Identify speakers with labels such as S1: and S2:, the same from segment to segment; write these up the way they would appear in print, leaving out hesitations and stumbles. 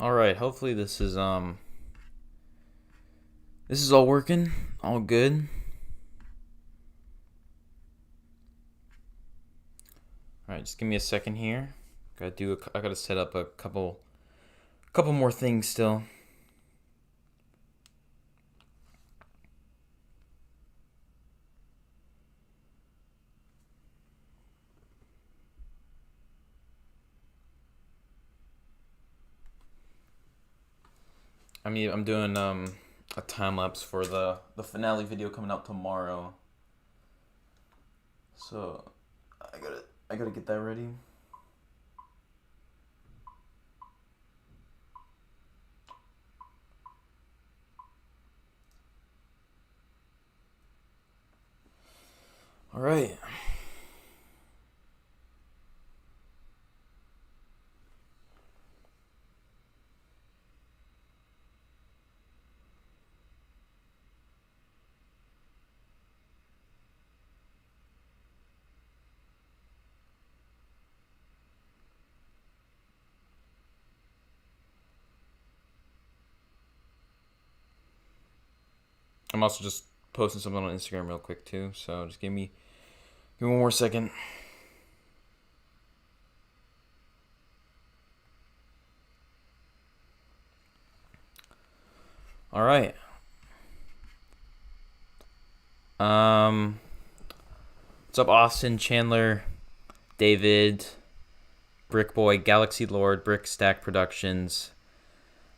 S1: All right, hopefully this is all working, all good. All right, just give me a second here. I gotta set up a couple more things still. I'm doing a time lapse for the finale video coming out tomorrow. So I gotta get that ready. All right. I'm also just posting something on Instagram real quick too, so just give me one more second. All right. What's up, Austin, Chandler, David, Brickboy, Galaxy Lord, Brick Stack Productions,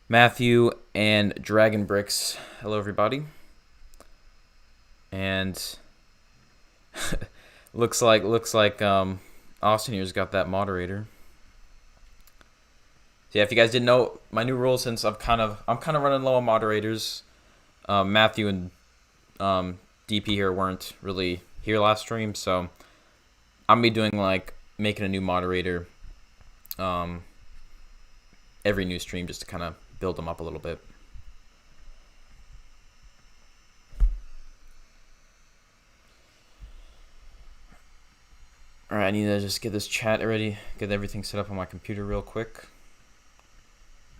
S1: Matthew, and Dragon Bricks. Hello, everybody. And looks like Austin here's got that moderator. So yeah, if you guys didn't know, my new rule, since I'm kind of running low on moderators. Matthew and DP here weren't really here last stream, so I'm gonna be doing making a new moderator every new stream just to kind of build them up a little bit. All right, I need to just get this chat ready, get everything set up on my computer real quick,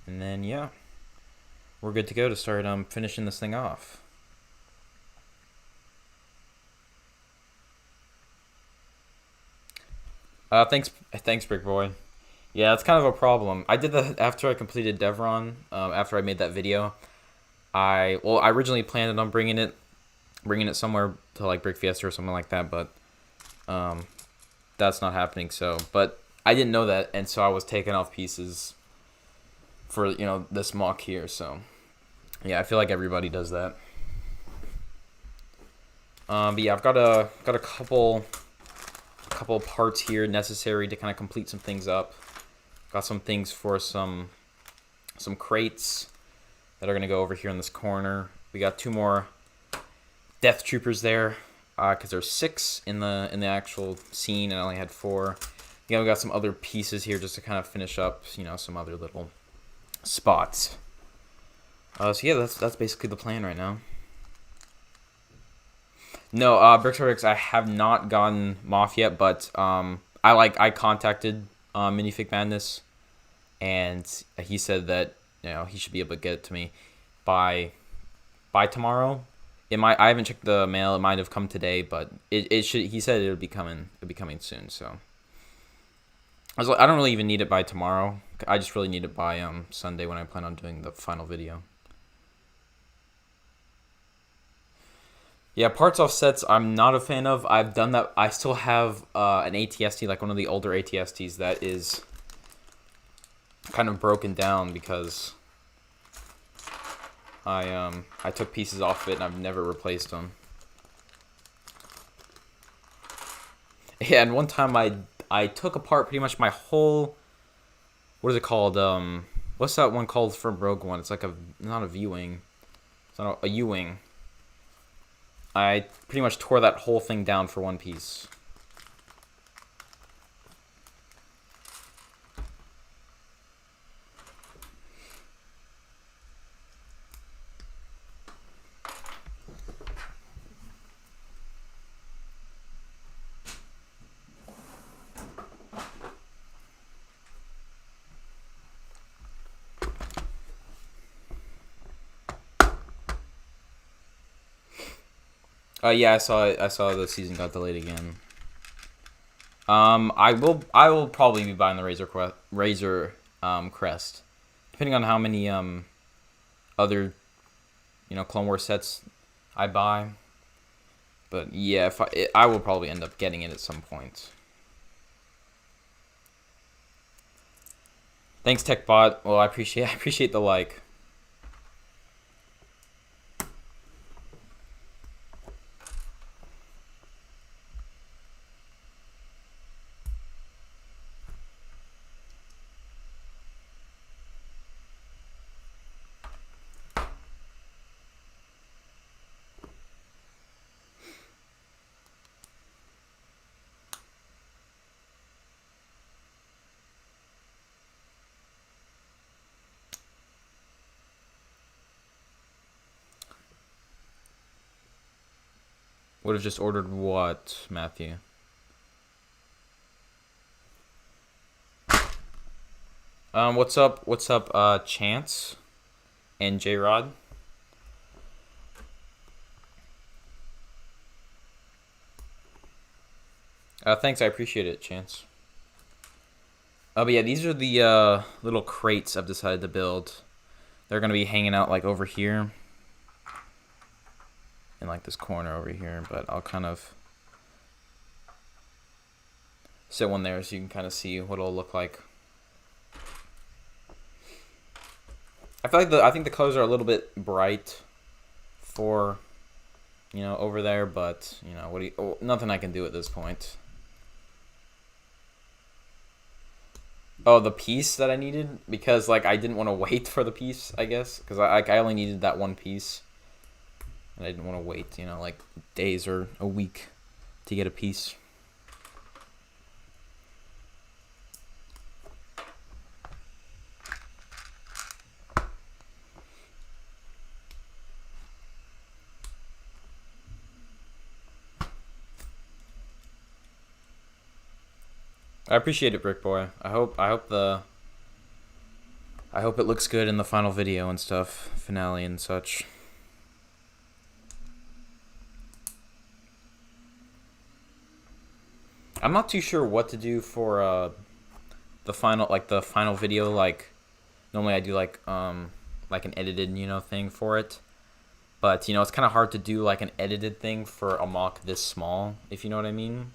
S1: and then yeah, we're good to go to start finishing this thing off. Thanks, Brick Boy. Yeah, that's kind of a problem. I did that after I completed Devron. After I made that video, I originally planned on bringing it somewhere to like Brick Fiesta or something like that, but that's not happening. So, but I didn't know that, and so I was taking off pieces for this MOC here. So, yeah, I feel like everybody does that. But yeah, I've got a couple parts here necessary to kind of complete some things up. Got some things for some crates that are gonna go over here in this corner. We got 2 more Death Troopers there, because there's 6 in the actual scene, and I only had 4. Yeah, we got some other pieces here just to kind of finish up, some other little spots. So yeah, that's basically the plan right now. No, Bricks, I have not gotten Moth yet, but I contacted Minifig Madness, and he said that he should be able to get it to me by tomorrow. I haven't checked the mail. It might have come today, but it should. He said it'll be coming. It'll be coming soon. So I was like, I don't really even need it by tomorrow. I just really need it by Sunday when I plan on doing the final video. Yeah, parts offsets I'm not a fan of. I've done that. I still have an ATST, like one of the older ATSTs that is kind of broken down because I took pieces off it and I've never replaced them. Yeah, and one time I took apart pretty much my whole, what is it called? What's that one called for Rogue One? It's like not a V-wing. It's not a U-wing. I pretty much tore that whole thing down for one piece. Yeah, I saw it. I saw the season got delayed again. I will probably be buying the Razor Crest, depending on how many other Clone Wars sets I buy. But yeah, if I will probably end up getting it at some point. Thanks, TechBot. Well, I appreciate the like. Would have just ordered what, Matthew? What's up? What's up, Chance and J Rod? Thanks, I appreciate it, Chance. But yeah, these are the little crates I've decided to build. They're gonna be hanging out like over here, in like this corner over here. But I'll kind of set one there so you can kind of see what it'll look like. I feel like I think the colors are a little bit bright for over there, but nothing I can do at this point. Oh, the piece that I needed, because like I didn't want to wait for the piece, I guess, because I only needed that one piece, and I didn't want to wait like days or a week to get a piece. I appreciate it, Brick Boy. I hope it looks good in the final video and stuff, finale and such. I'm not too sure what to do for the final video. Like normally I do like an edited thing for it, but it's kind of hard to do like an edited thing for a MOC this small, if you know what I mean.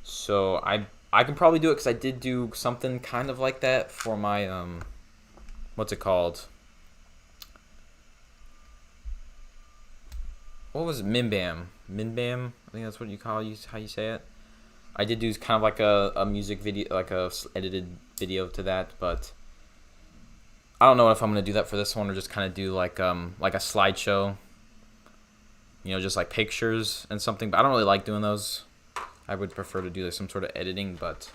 S1: So I can probably do it because I did do something kind of like that for my what's it called? What was it? Minbam? I think that's what how you say it. I did do kind of like a music video, like a edited video to that, but I don't know if I'm gonna do that for this one or just kind of do like a slideshow. Just like pictures and something. But I don't really like doing those. I would prefer to do like some sort of editing, but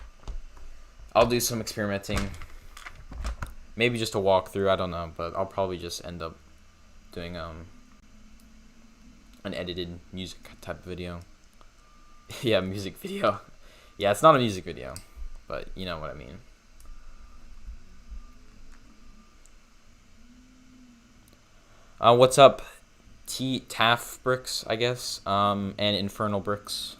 S1: I'll do some experimenting. Maybe just a walkthrough, I don't know, but I'll probably just end up doing an edited music type of video. Yeah, music video. Yeah, it's not a music video, but you know what I mean. What's up, Taff Bricks, I guess, and Infernal Bricks.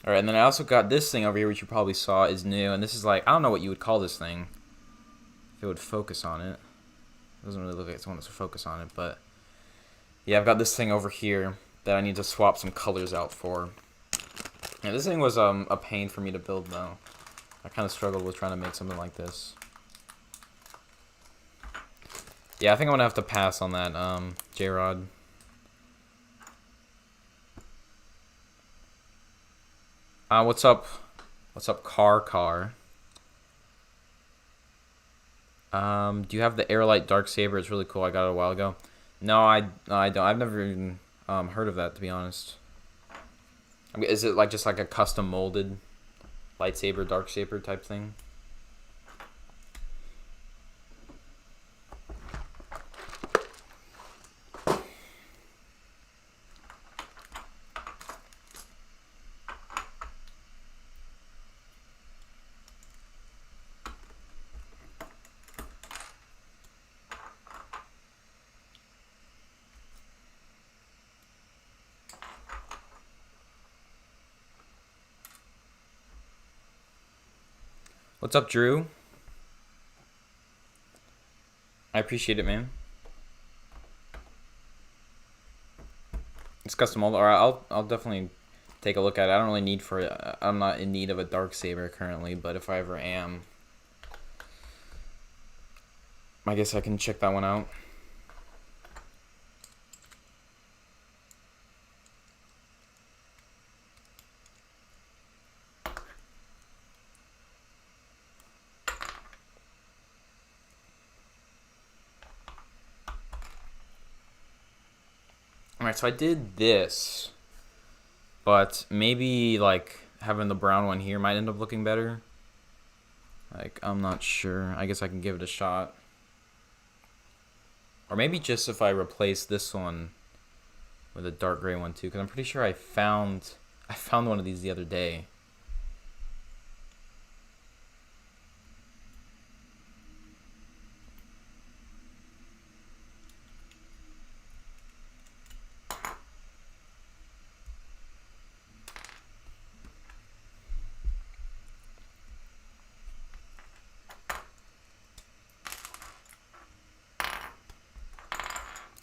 S1: Alright, and then I also got this thing over here, which you probably saw is new, and this is like, I don't know what you would call this thing. If it would focus on it. It doesn't really look like someone that's to focus on it, but yeah, I've got this thing over here that I need to swap some colors out for. Yeah, this thing was a pain for me to build, though. I kind of struggled with trying to make something like this. Yeah, I think I'm gonna have to pass on that, J-Rod. What's up? What's up, Car? Do you have the Airlight Darksaber? It's really cool. I got it a while ago. No, I don't. I've never even heard of that, to be honest. I mean, is it like just like a custom molded lightsaber, darksaber type thing? What's up, Drew? I appreciate it, man. It's custom mold. Alright, I'll definitely take a look at it. I don't really need for it. I'm not in need of a dark saber currently, but if I ever am, I guess I can check that one out. Alright, so I did this, but maybe like having the brown one here might end up looking better. Like, I'm not sure. I guess I can give it a shot. Or maybe just if I replace this one with a dark gray one too, because I'm pretty sure I found one of these the other day.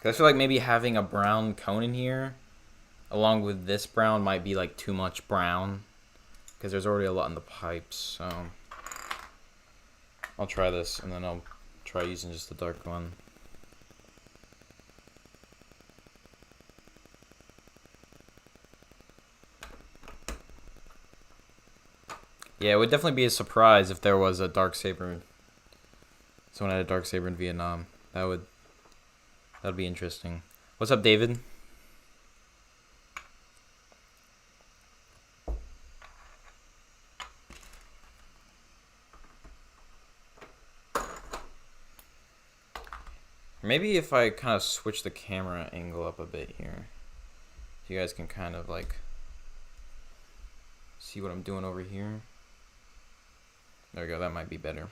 S1: I feel like maybe having a brown cone in here along with this brown might be like too much brown, because there's already a lot in the pipes. So I'll try this and then I'll try using just the dark one. Yeah, it would definitely be a surprise if there was a dark saber. Someone had a dark saber in Vietnam. That'd be interesting. What's up, David? Maybe if I kind of switch the camera angle up a bit here, you guys can kind of like see what I'm doing over here. There we go, that might be better.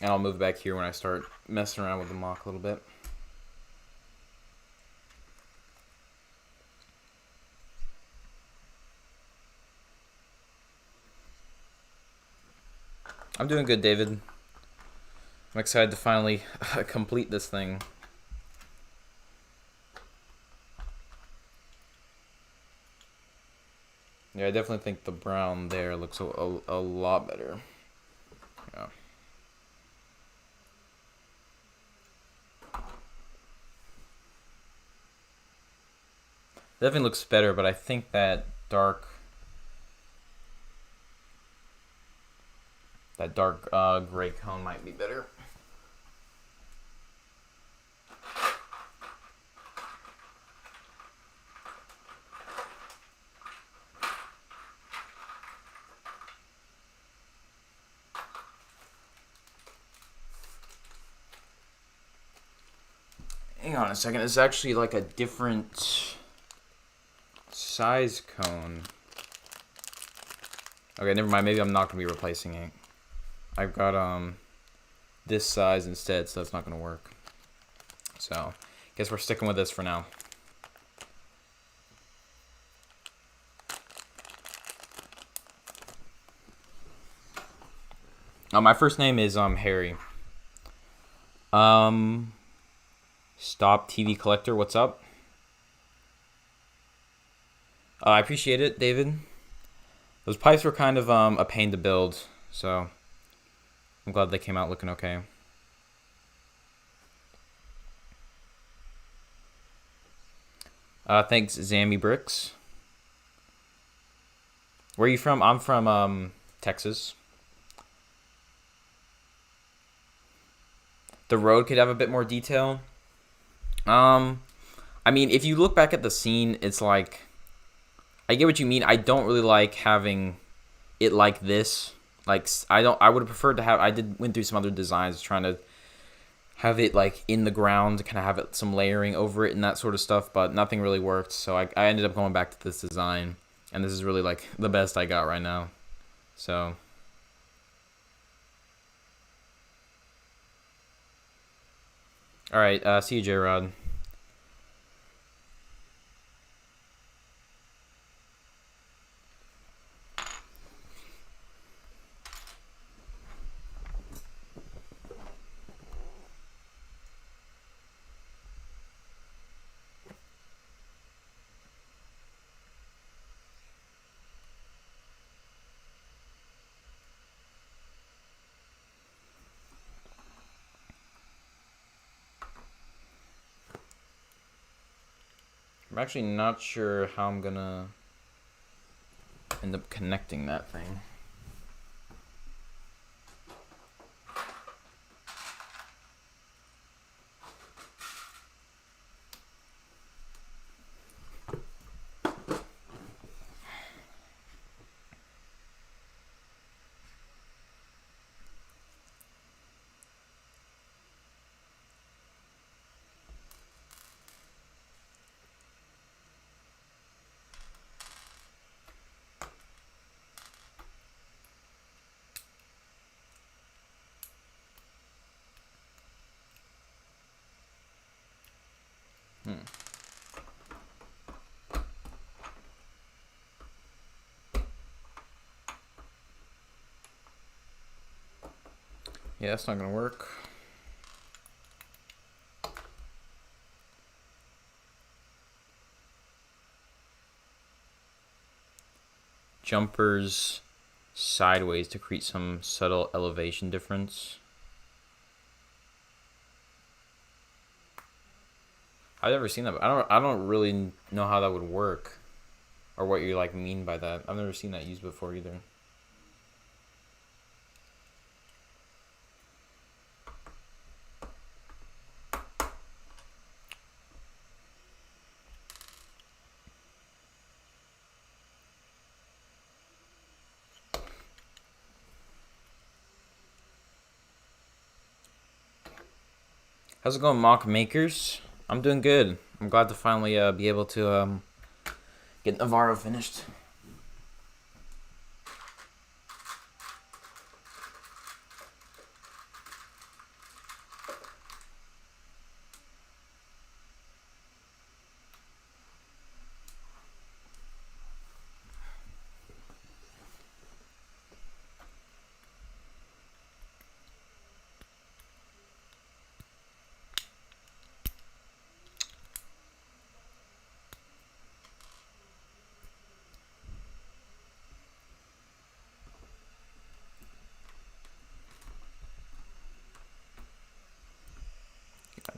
S1: And I'll move back here when I start messing around with the MOC a little bit. I'm doing good, David. I'm excited to finally complete this thing. Yeah, I definitely think the brown there looks a lot better. Yeah. Definitely looks better, but I think that dark gray cone might be better. Hang on a second, it's actually like a different size cone. Okay, never mind, maybe I'm not gonna be replacing it. I've got this size instead, so that's not gonna work. So, guess we're sticking with this for now. My first name is Harry. Stop TV Collector, what's up? I appreciate it, David. Those pipes were kind of a pain to build, so I'm glad they came out looking okay. Thanks, Zammy Bricks. Where are you from? I'm from Texas. The road could have a bit more detail. I mean, if you look back at the scene, it's like, I get what you mean. I don't really like having it like this. Like, I would have preferred to have, went through some other designs trying to have it like in the ground, kind of have it some layering over it and that sort of stuff, but nothing really worked. So I ended up going back to this design, and this is really like the best I got right now. So all right, see you, J-Rod. actually not sure how I'm gonna end up connecting that thing. Yeah, that's not gonna work. Jumpers sideways to create some subtle elevation difference. I've never seen that, but I don't really know how that would work, or what you like mean by that. I've never seen that used before either. How's it going, mock makers? I'm doing good. I'm glad to finally be able to get Navarro finished.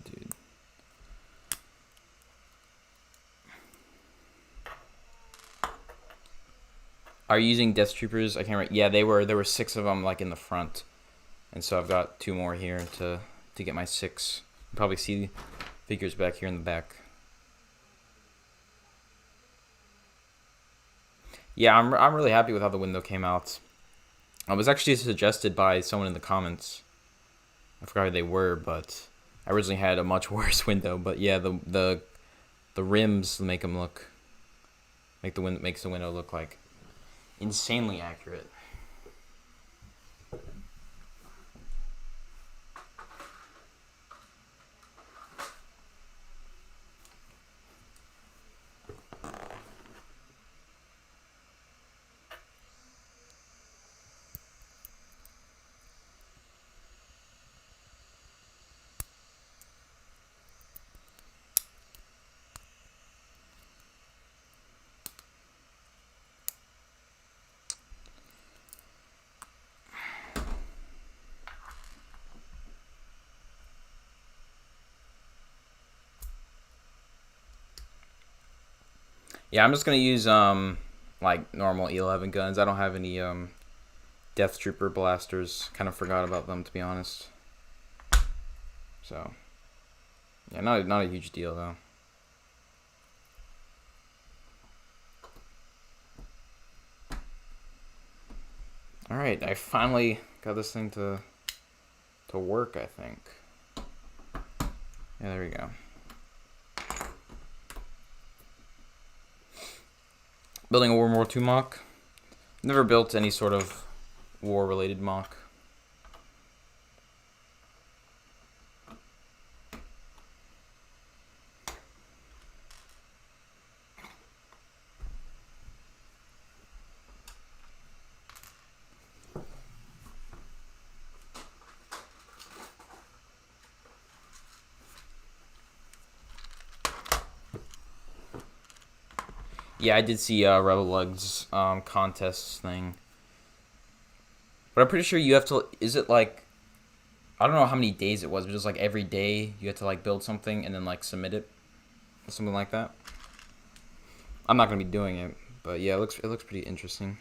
S1: Dude. Are you using Death Troopers? I can't remember. Yeah, there were 6 of them like in the front, and so I've got 2 more here to get my 6. You probably see figures back here in the back. Yeah, I'm really happy with how the window came out. It was actually suggested by someone in the comments. I forgot who they were, but I originally had a much worse window. But yeah, the rims make them look makes the window look like insanely accurate. Yeah, I'm just gonna use like normal E11 guns. I don't have any Death Trooper blasters. Kind of forgot about them, to be honest. So yeah, not a huge deal though. All right, I finally got this thing to work, I think. Yeah, there we go. Building a World War II mock. Never built any sort of war-related mock. Yeah, I did see Rebel Lugs contest thing. But I'm pretty sure you have to, is it like, I don't know how many days it was, but just like every day you have to like build something and then like submit it. Something like that. I'm not gonna be doing it, but yeah, it looks pretty interesting.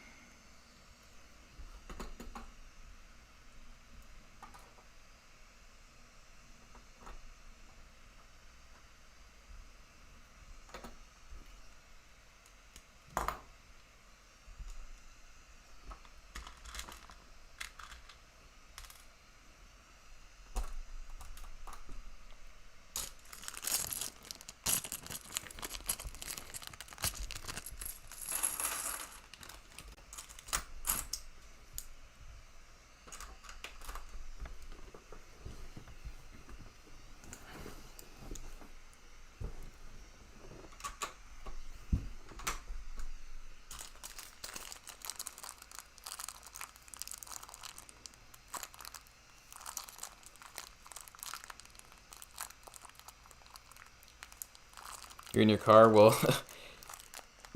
S1: You're in your car? Well,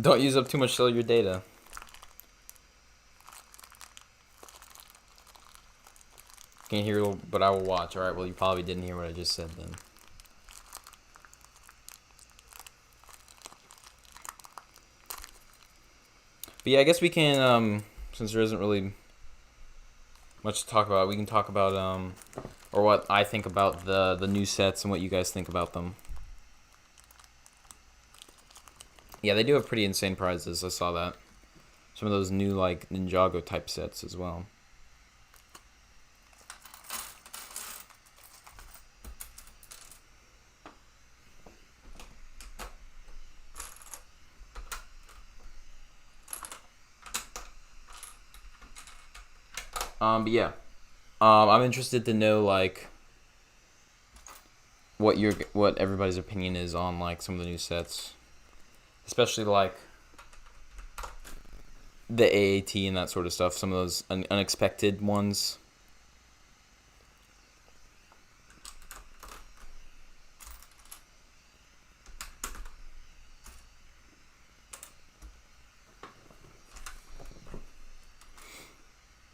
S1: don't use up too much cellular data. Can't hear, but I will watch. Alright, well, you probably didn't hear what I just said then. But yeah, I guess we can, since there isn't really much to talk about, we can talk about, or what I think about the new sets and what you guys think about them. Yeah, they do have pretty insane prizes. I saw that. Some of those new, like, Ninjago type sets as well. But yeah. I'm interested to know, like, what everybody's opinion is on, like, some of the new sets. Especially, like, the AAT and that sort of stuff. Some of those unexpected ones.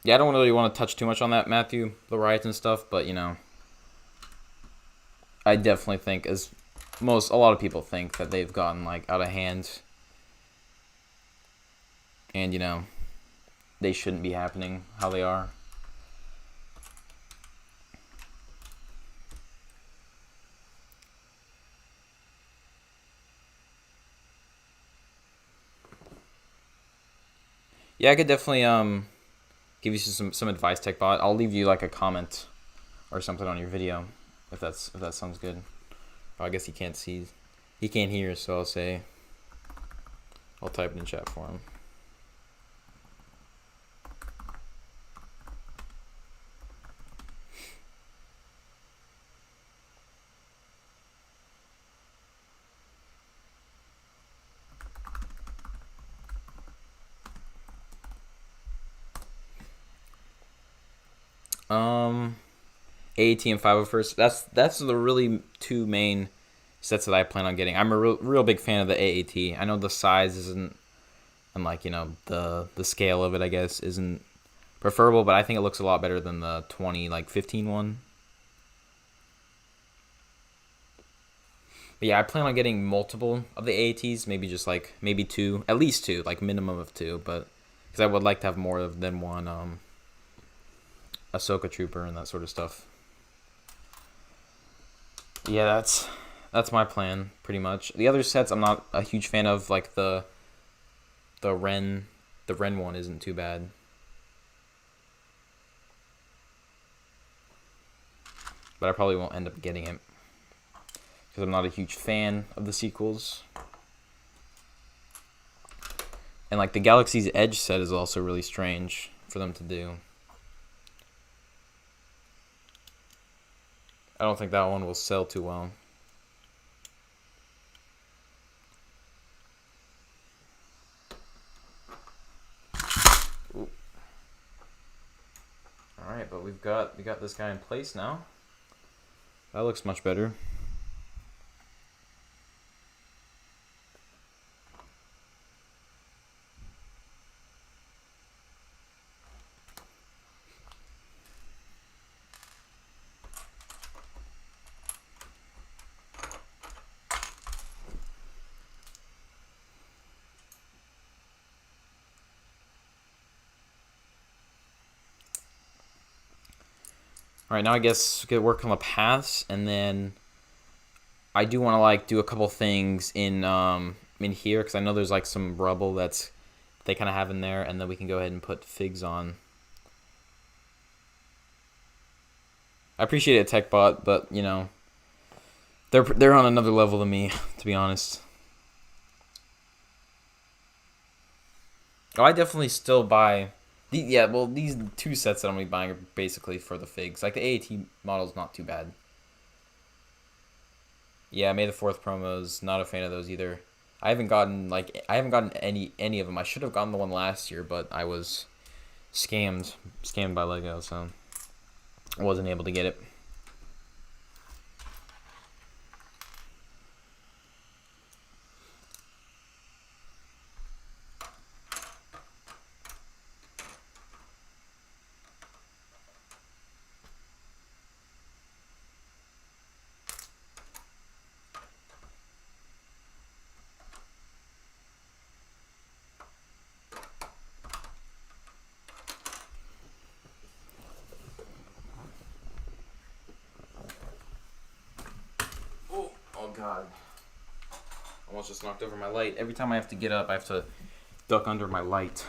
S1: Yeah, I don't really want to touch too much on that, Matthew, the riots and stuff, but, you know, I definitely think, as a lot of people think, that they've gotten, like, out of hand. And, you know, they shouldn't be happening how they are. Yeah, I could definitely give you some advice, TechBot. I'll leave you like a comment or something on your video if that sounds good. Oh, I guess he can't hear, so I'll type it in chat for him. AAT and 501st. That's the really two main sets that I plan on getting. I'm a real big fan of the AAT. I know the size isn't, and like, you know, the scale of it, I guess, isn't preferable, but I think it looks a lot better than the 15 one. But yeah, I plan on getting multiple of the AATs, maybe two, at least two, like minimum of two, but because I would like to have more than one Ahsoka Trooper and that sort of stuff. Yeah, that's my plan pretty much. The other sets I'm not a huge fan of, like the Ren one isn't too bad. But I probably won't end up getting it because I'm not a huge fan of the sequels. And like the Galaxy's Edge set is also really strange for them to do. I don't think that one will sell too well. Ooh. All right, but we got this guy in place now. That looks much better. All right, now I guess get work on the paths, and then I do want to like do a couple things in here because I know there's like some rubble that's they kind of have in there, and then we can go ahead and put figs on. I appreciate it, TechBot, but you know, they're on another level than me, to be honest. Oh, I definitely still buy. These 2 sets that I'm gonna be buying are basically for the figs. Like the AAT model's not too bad. Yeah, May the 4th promos. Not a fan of those either. I haven't gotten any of them. I should have gotten the one last year, but I was scammed by Lego, so I wasn't able to get it. Oh god. Almost just knocked over my light. Every time I have to get up, I have to duck under my light.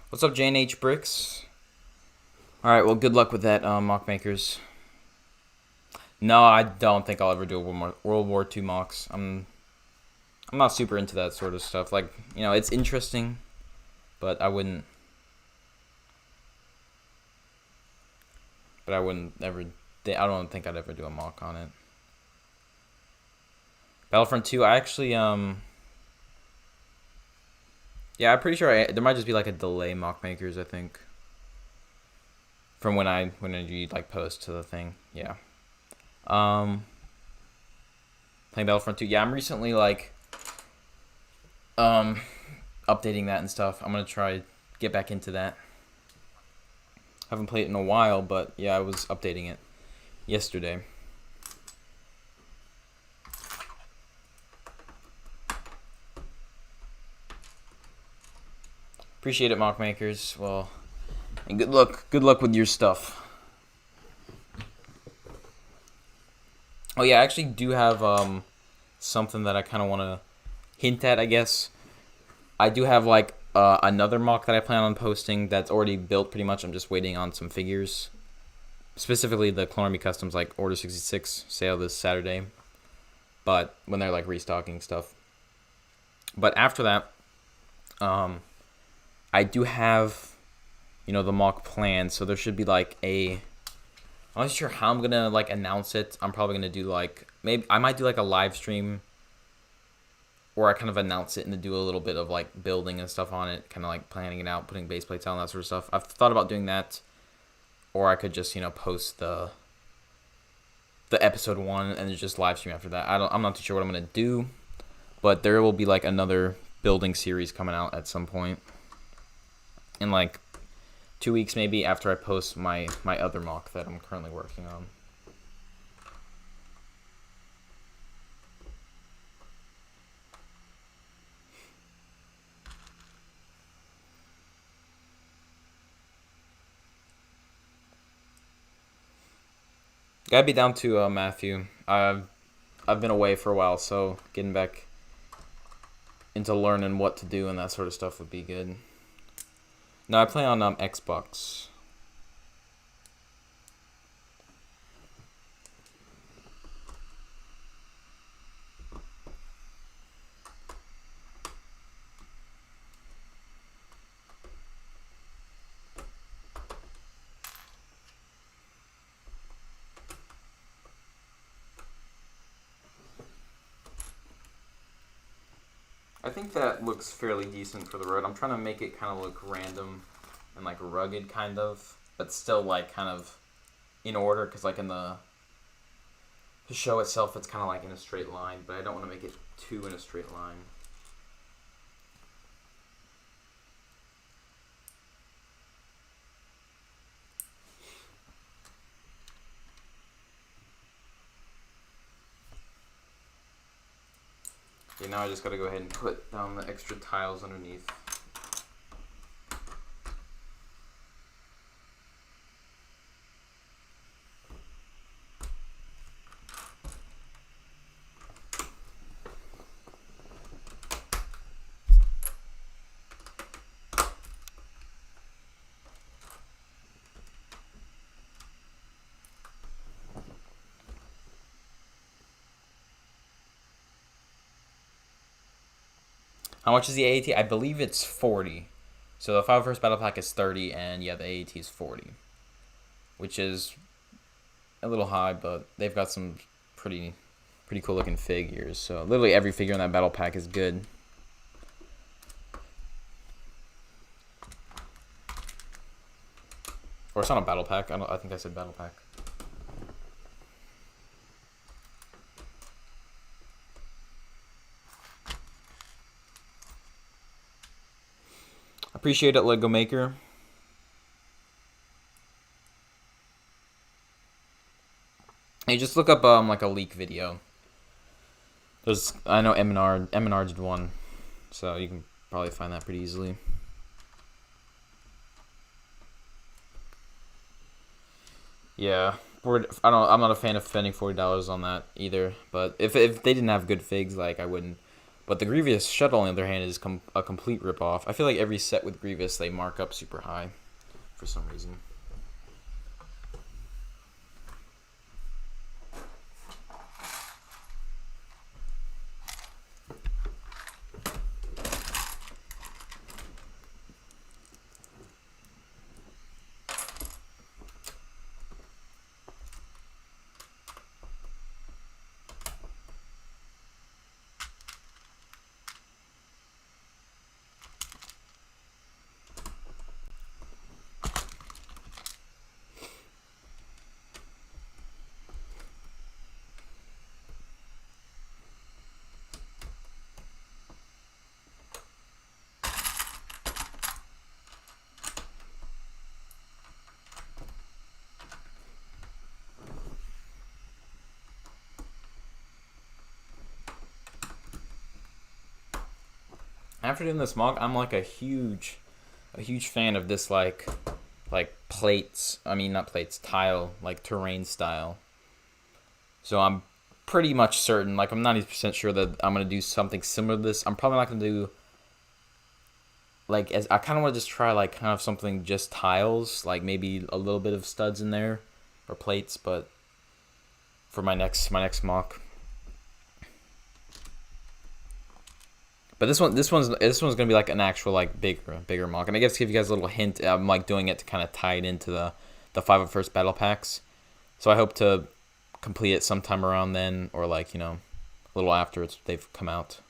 S1: What's up, Jane H. Bricks? Alright, well, good luck with that, mock makers. No, I don't think I'll ever do a World War II mocks. I'm not super into that sort of stuff. Like, you know, it's interesting, but I wouldn't ever. I don't think I'd ever do a mock on it. Battlefront 2, I actually yeah, I'm pretty sure there might just be like a delay mock makers, I think. From when I do like post to the thing. Yeah. Playing Battlefront 2. Yeah, I'm recently like updating that and stuff. I'm gonna try get back into that. Haven't played it in a while, but yeah, I was updating it yesterday. Appreciate it, mock makers. Well, and good luck with your stuff. Oh yeah, I actually do have something that I kind of want to hint at, I guess. I do have like another mock that I plan on posting that's already built pretty much. I'm just waiting on some figures. Specifically the Clone Army Customs like Order 66 sale this Saturday. But when they're like restocking stuff. But after that, I do have, you know, the mock plan, so there should be like I'm not sure how I'm gonna like announce it. I'm probably gonna do like maybe I might do like a live stream where I kind of announce it and do a little bit of like building and stuff on it, kind of like planning it out, putting base plates on, that sort of stuff. I've thought about doing that, or I could just, you know, post the episode 1 and just live stream after that. I'm not too sure what I'm gonna do, but there will be like another building series coming out at some point in like 2 weeks maybe after I post my other mock that I'm currently working on. Gotta be down to Matthew. I've been away for a while, so getting back into learning what to do and that sort of stuff would be good. No, I play on Xbox. I think that looks fairly decent for the road. I'm trying to make it kind of look random and like rugged kind of, but still like kind of in order, because like in the show itself it's kind of like in a straight line, but I don't want to make it too in a straight line. Okay, now I just gotta go ahead and put down the extra tiles underneath. How much is the AAT? I believe it's 40. So the 5 Battle Pack is 30, and yeah, the AAT is 40. Which is a little high, but they've got some pretty cool looking figures. So literally every figure in that Battle Pack is good. Or it's not a Battle Pack. I think I said Battle Pack. Appreciate it, Lego Maker. Hey, just look up like a leak video. I know M&R did one, so you can probably find that pretty easily. Yeah, I'm not a fan of spending $40 on that either. But if they didn't have good figs, like I wouldn't. But the Grievous Shuttle, on the other hand, is a complete ripoff. I feel like every set with Grievous, they mark up super high for some reason. After doing this MOC, I'm like a huge fan of this like plates. I mean, not plates, tile, like terrain style. So I'm pretty much certain, like I'm 90% sure that I'm gonna do something similar to this. I'm probably not gonna do like, as I kind of want to just try like kind of something just tiles, like maybe a little bit of studs in there or plates, but for my next MOC. But this one's gonna be like an actual like bigger MOC, and I guess to give you guys a little hint, I'm like doing it to kind of tie it into the 5 of First Battle Packs. So I hope to complete it sometime around then, or like, you know, a little after they've come out.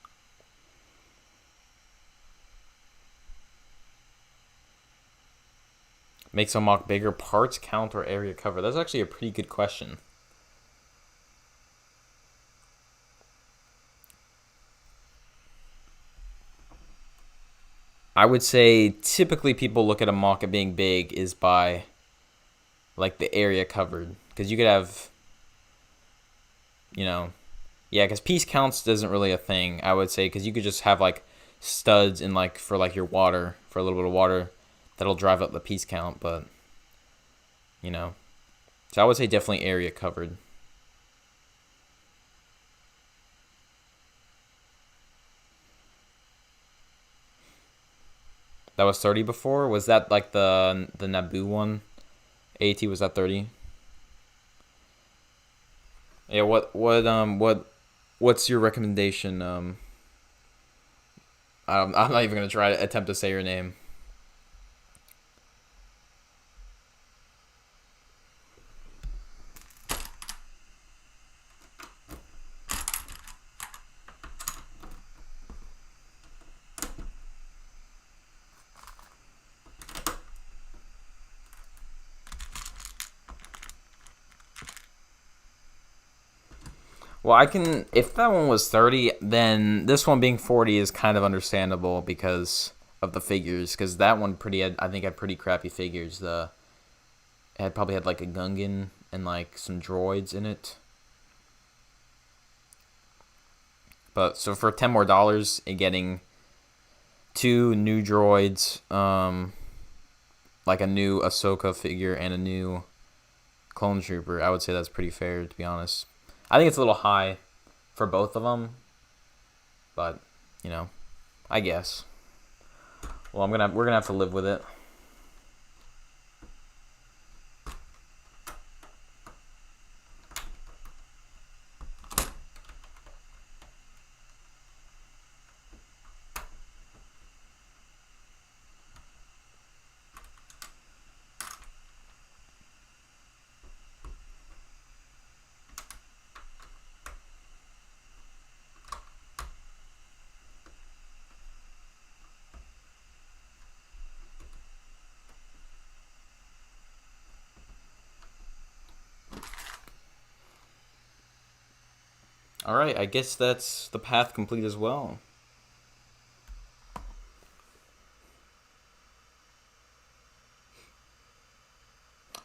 S1: Makes a MOC bigger, parts count or area cover? That's actually a pretty good question. I would say typically people look at a MOC at being big is by like the area covered, because you could have, you know, yeah, because piece counts isn't really a thing, I would say, because you could just have like studs in like for like your water, for a little bit of water, that'll drive up the piece count, but you know, So I would say definitely area covered. That was 30 before? Was that like the Naboo one? AT, was that 30? Yeah, what's your recommendation? I'm not even gonna try to attempt to say your name. Well, I can. If that one was 30, then this one being 40 is kind of understandable because of the figures. Because that one I think had pretty crappy figures. It had probably had like a Gungan and like some droids in it. But so for $10 more and getting 2 new droids, like a new Ahsoka figure and a new clone trooper, I would say that's pretty fair, to be honest. I think it's a little high for both of them, but you know, I guess. Well, we're gonna have to live with it. All right, I guess that's the path complete as well.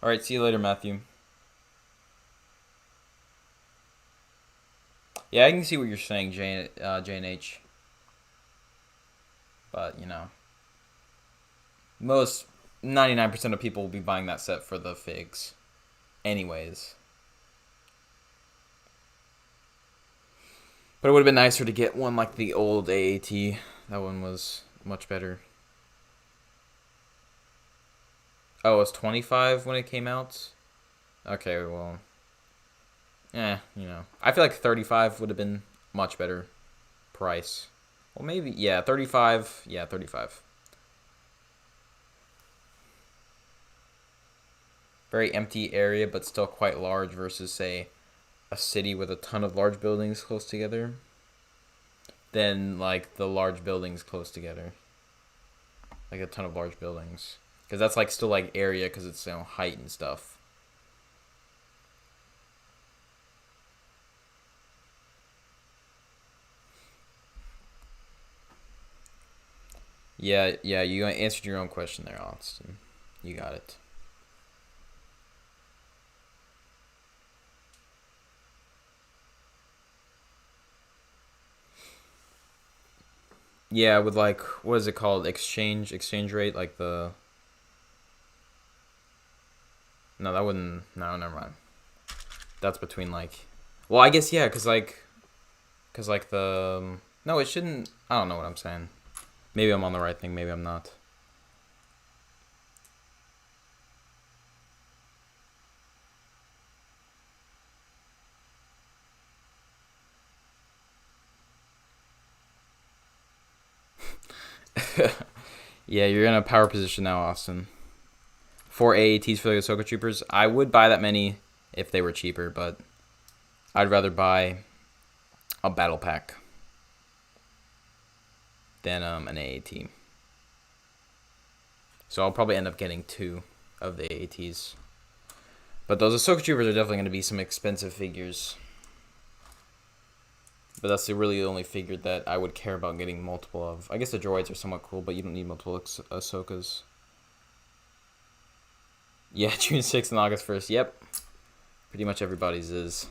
S1: All right, see you later, Matthew. Yeah, I can see what you're saying, J&H. But, you know, most 99% of people will be buying that set for the figs anyways. But it would have been nicer to get one like the old AAT. That one was much better. Oh, it was 25 when it came out? Okay, well. You know. I feel like 35 would have been much better price. Well, maybe, yeah, 35. Yeah, 35. Very empty area, but still quite large versus, say, a city with a ton of large buildings close together. Then, like, the large buildings close together. Like, a ton of large buildings. Because that's, like, still, like, area because it's, you know, height and stuff. Yeah, you answered your own question there, Austin. You got it. Yeah, with like, what is it called? Exchange rate, like the. No, that wouldn't. No, never mind. That's between like. Well, I guess yeah, cause like the. No, it shouldn't. I don't know what I'm saying. Maybe I'm on the right thing. Maybe I'm not. Yeah, you're in a power position now, Austin. 4 AATs for the Ahsoka Troopers. I would buy that many if they were cheaper, but I'd rather buy a battle pack than an AAT. So I'll probably end up getting 2 of the AATs. But those Ahsoka Troopers are definitely going to be some expensive figures. But that's the really only figure that I would care about getting multiple of. I guess the droids are somewhat cool, but you don't need multiple Ahsokas. Yeah, June 6th and August 1st. Yep. Pretty much everybody's is.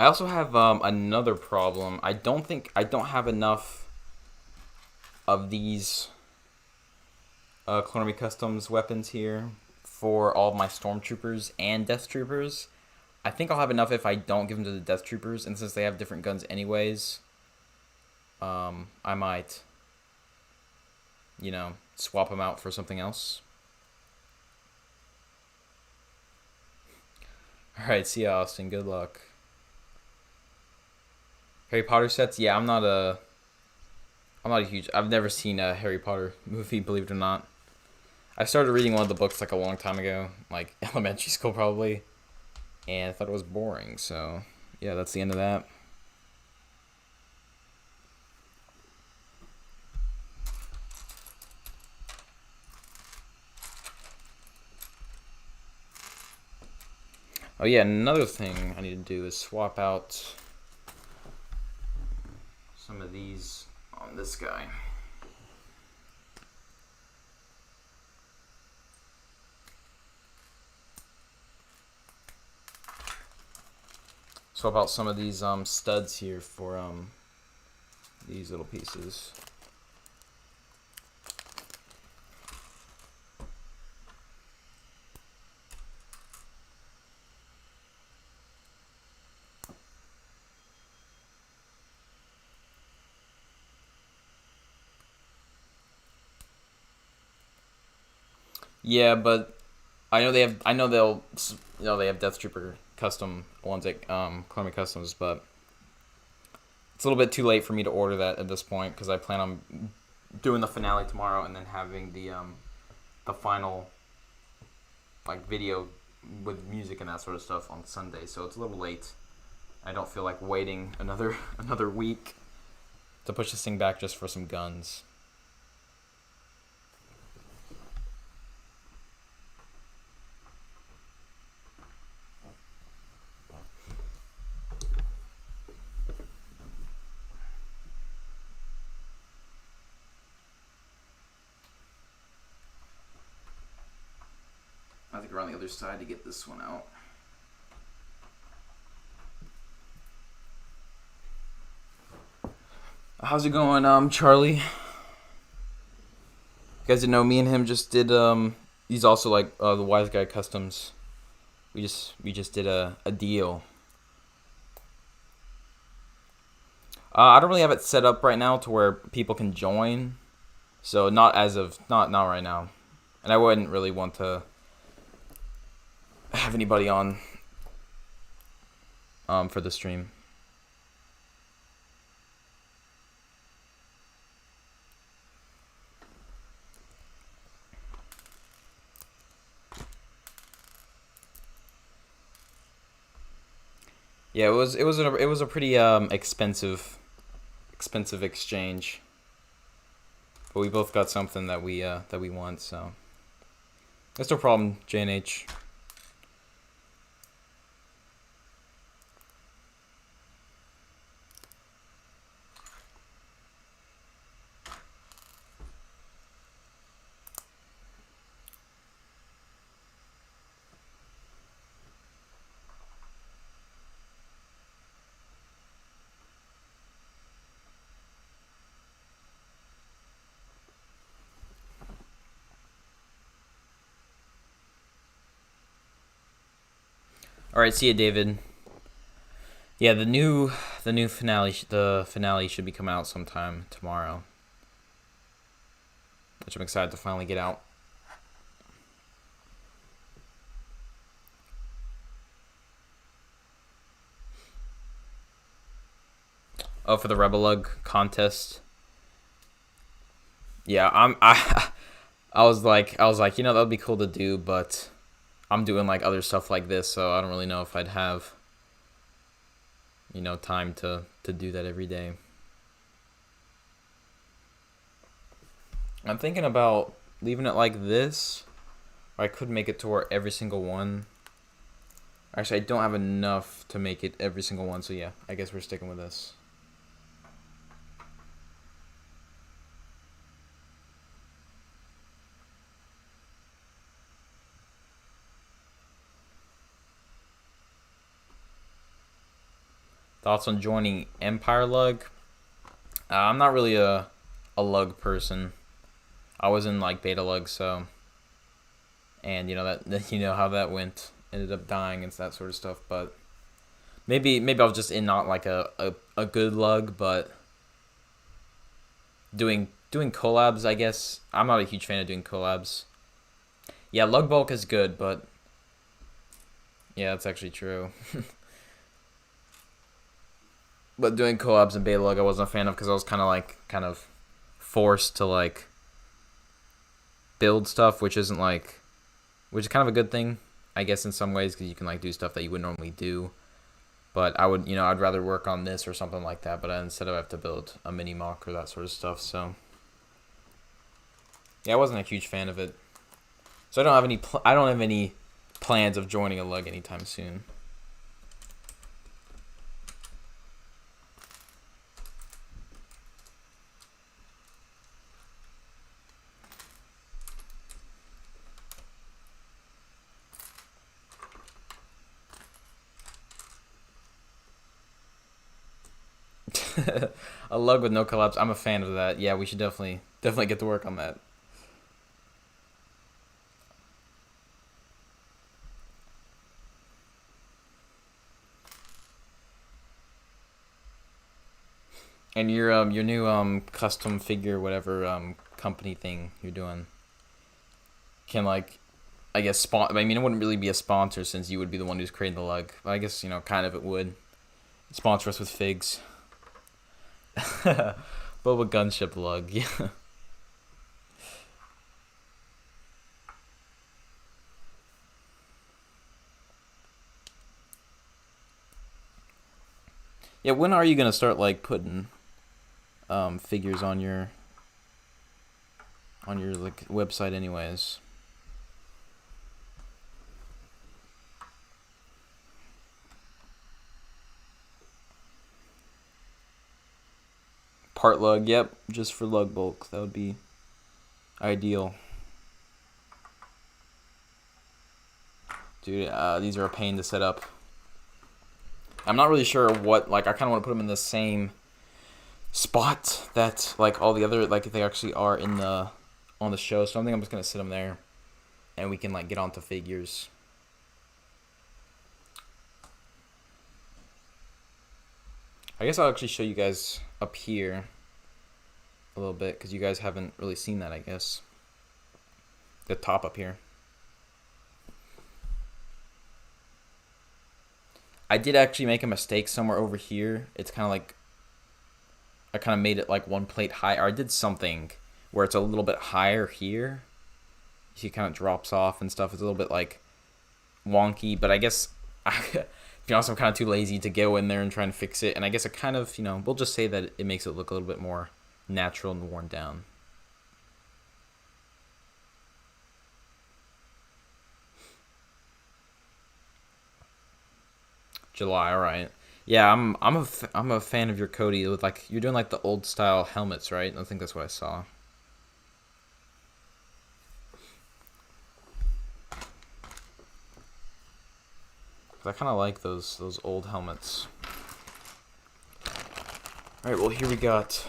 S1: I also have another problem. I don't have enough of these Clone Customs weapons here for all of my Stormtroopers and Death Troopers. I think I'll have enough if I don't give them to the Death Troopers, and since they have different guns anyways, I might, swap them out for something else. Alright, see ya, Austin. Good luck. Harry Potter sets? Yeah, I'm not a huge... I've never seen a Harry Potter movie, believe it or not. I started reading one of the books like a long time ago, like elementary school probably, and I thought it was boring, so yeah, that's the end of that. Oh yeah, another thing I need to do is swap out some of these on this guy. Swap out some of these studs here for these little pieces. Yeah, but I know they have. I know they'll. They have Death Trooper custom ones at Clone Customs, but it's a little bit too late for me to order that at this point because I plan on doing the finale tomorrow and then having the final video with music and that sort of stuff on Sunday. So it's a little late. I don't feel like waiting another week to push this thing back just for some guns. I think we're on the other side to get this one out. How's it going, Charlie? You guys didn't know me and him just did he's also like the Wise Guy Customs. We just did a deal. I don't really have it set up right now to where people can join. So not right now. And I wouldn't really want to have anybody on for the stream. Yeah, it was a pretty expensive exchange. But we both got something that we want, so that's no problem, J&H. All right, see you, David. Yeah, the new finale, the finale should be coming out sometime tomorrow, which I'm excited to finally get out. Oh, for the Rebel Lug contest. Yeah, I was like, that would be cool to do, but I'm doing like other stuff like this, so I don't really know if I'd have time to do that every day. I'm thinking about leaving it like this, or I could make it to where every single one. Actually, I don't have enough to make it every single one, so yeah, I guess we're sticking with this. Thoughts on joining Empire Lug? I'm not really a lug person. I was in like beta lug, so, and you know that you know how that went. Ended up dying and that sort of stuff. But maybe I was just in not like a good lug, but doing collabs. I guess I'm not a huge fan of doing collabs. Yeah, lug bulk is good, but yeah, that's actually true. But doing collabs in beta lug, I wasn't a fan of because I was kind of forced to like build stuff, which is kind of a good thing, I guess, in some ways, because you can like do stuff that you would normally do. But I'd rather work on this or something like that. But instead I have to build a mini MOC or that sort of stuff. So yeah, I wasn't a huge fan of it. So I don't have any plans of joining a lug anytime soon. A lug with no collapse. I'm a fan of that. Yeah, we should definitely get to work on that. And your new custom figure whatever company thing you're doing can like, I guess I mean, it wouldn't really be a sponsor since you would be the one who's creating the lug. But I guess kind of it would sponsor us with figs. Boba Gunship lug. Yeah. Yeah, when are you gonna start like putting figures on your like website anyways? Part lug, yep, just for lug bulk. That would be ideal. Dude, these are a pain to set up. I'm not really sure what, like, I kind of want to put them in the same spot that, like, all the other, like, they actually are on the show. So I think I'm just going to sit them there, and we can, like, get onto figures. I guess I'll actually show you guys up here a little bit, because you guys haven't really seen that, I guess. The top up here. I did actually make a mistake somewhere over here. It's kind of like, I kind of made it like one plate high, or I did something where it's a little bit higher here. You see it kind of drops off and stuff. It's a little bit like wonky, but I guess, to be honest, I'm kind of too lazy to go in there and try and fix it. And I guess it kind of, we'll just say that it makes it look a little bit more natural and worn down. July, all right. Yeah, I'm a fan of your Cody with like, you're doing like the old style helmets, right? I think that's what I saw. I kind of like those old helmets. All right, well here we got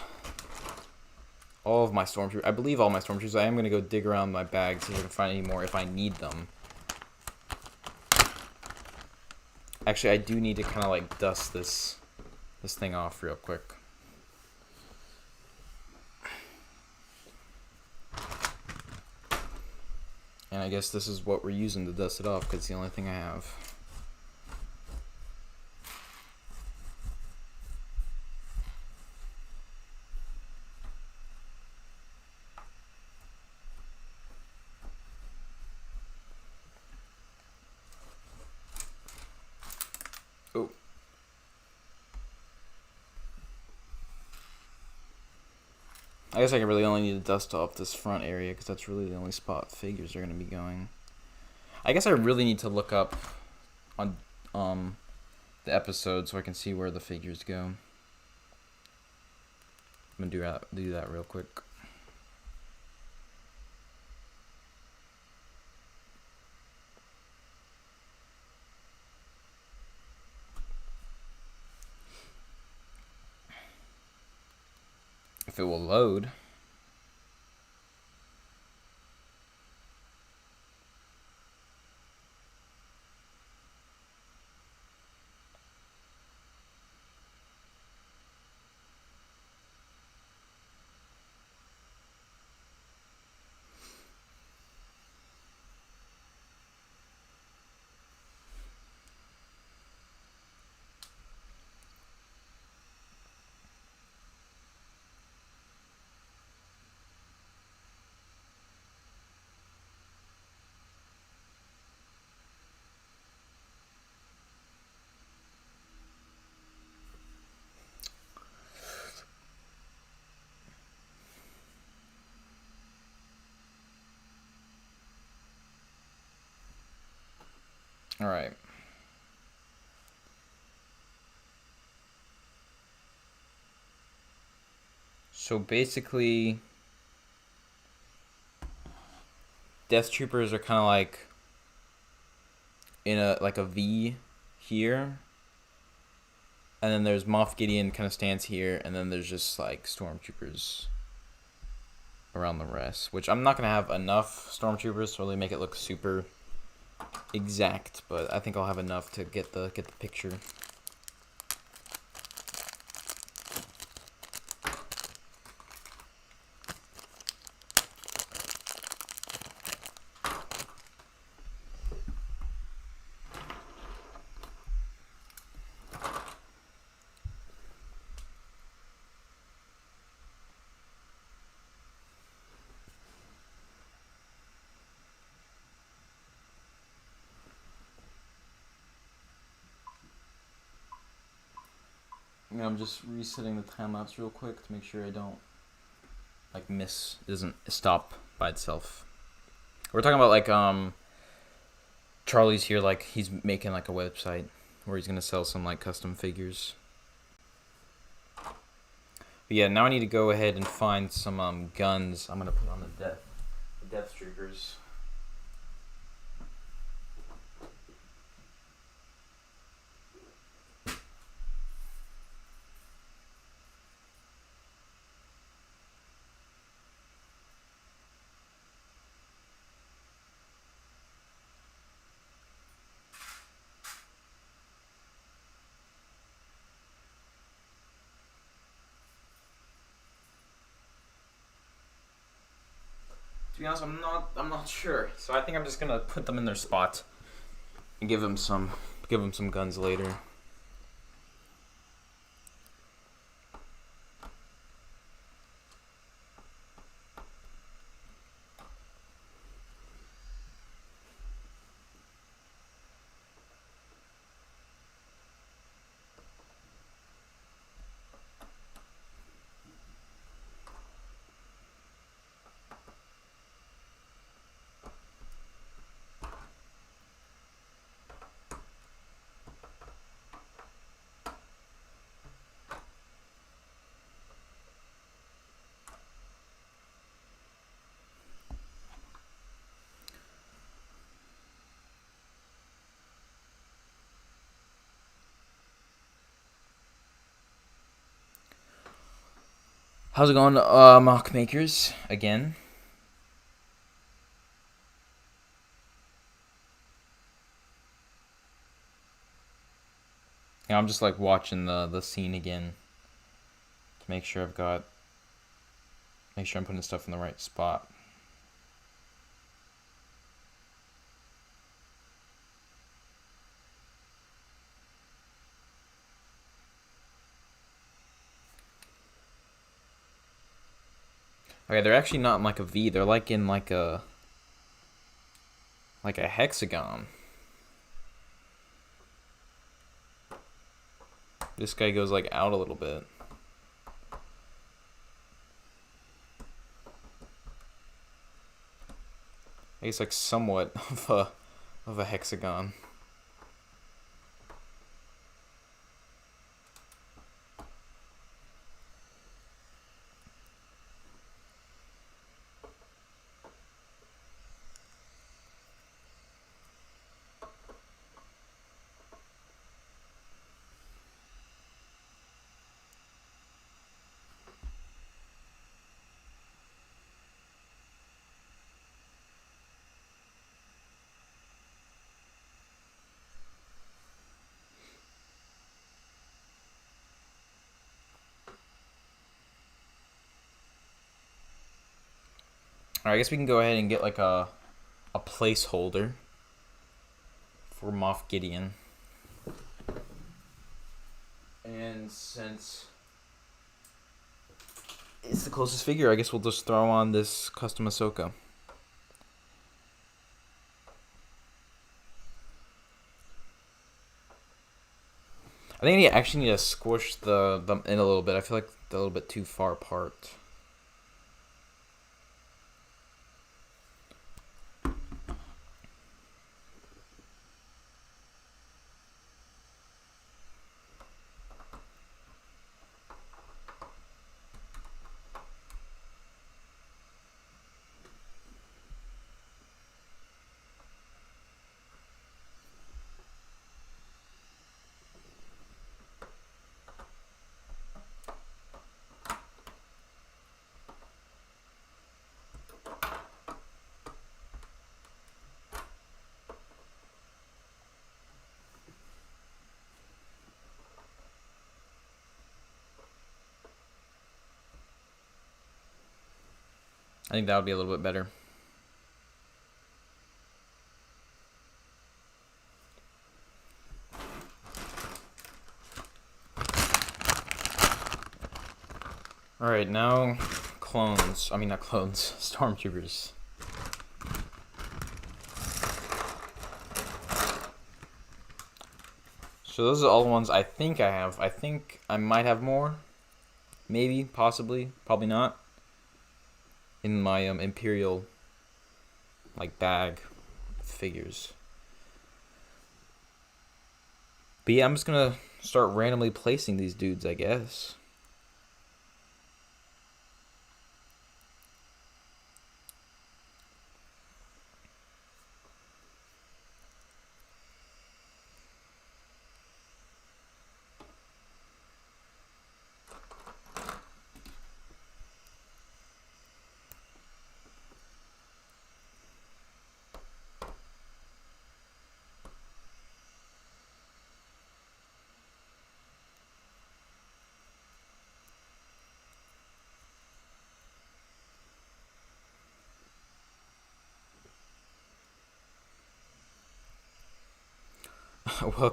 S1: all of my stormtroopers. I believe all my stormtroopers. I am gonna go dig around my bag see if I can find any more if I need them. Actually, I do need to kind of like dust this thing off real quick. And I guess this is what we're using to dust it off because it's the only thing I have. Oh. I guess I really only need to dust off this front area because that's really the only spot figures are going to be going. I guess I really need to look up on the episode so I can see where the figures go. I'm going to do that real quick. If it will load. All right. So basically, Death Troopers are kind of like in a V here, and then there's Moff Gideon kind of stands here, and then there's just like Stormtroopers around the rest. Which I'm not gonna have enough Stormtroopers to really make it look super exact, but I think I'll have enough to get the picture. Yeah, I'm just resetting the time lapse real quick to make sure I don't like miss, it doesn't stop by itself. We're talking about like Charlie's here, like he's making like a website where he's gonna sell some like custom figures. But yeah, now I need to go ahead and find some guns. I'm gonna put on the Death Troopers. To be honest, I'm not sure. So I think I'm just gonna put them in their spot and give them some guns later. How's it going, mock makers? Again. Yeah, I'm just like watching the scene again to make sure I'm putting stuff in the right spot. Okay, they're actually not in like a V. They're like in like a hexagon. This guy goes like out a little bit. It's like somewhat of a hexagon. Alright, I guess we can go ahead and get like a placeholder for Moff Gideon. And since it's the closest figure, I guess we'll just throw on this custom Ahsoka. I think I actually need to squish them in a little bit. I feel like they're a little bit too far apart. I think that would be a little bit better. Alright, now clones. I mean, not clones. Stormtroopers. So those are all the ones I think I have. I think I might have more. Maybe, possibly, probably not. In my Imperial like bag figures. But yeah, I'm just gonna start randomly placing these dudes, I guess.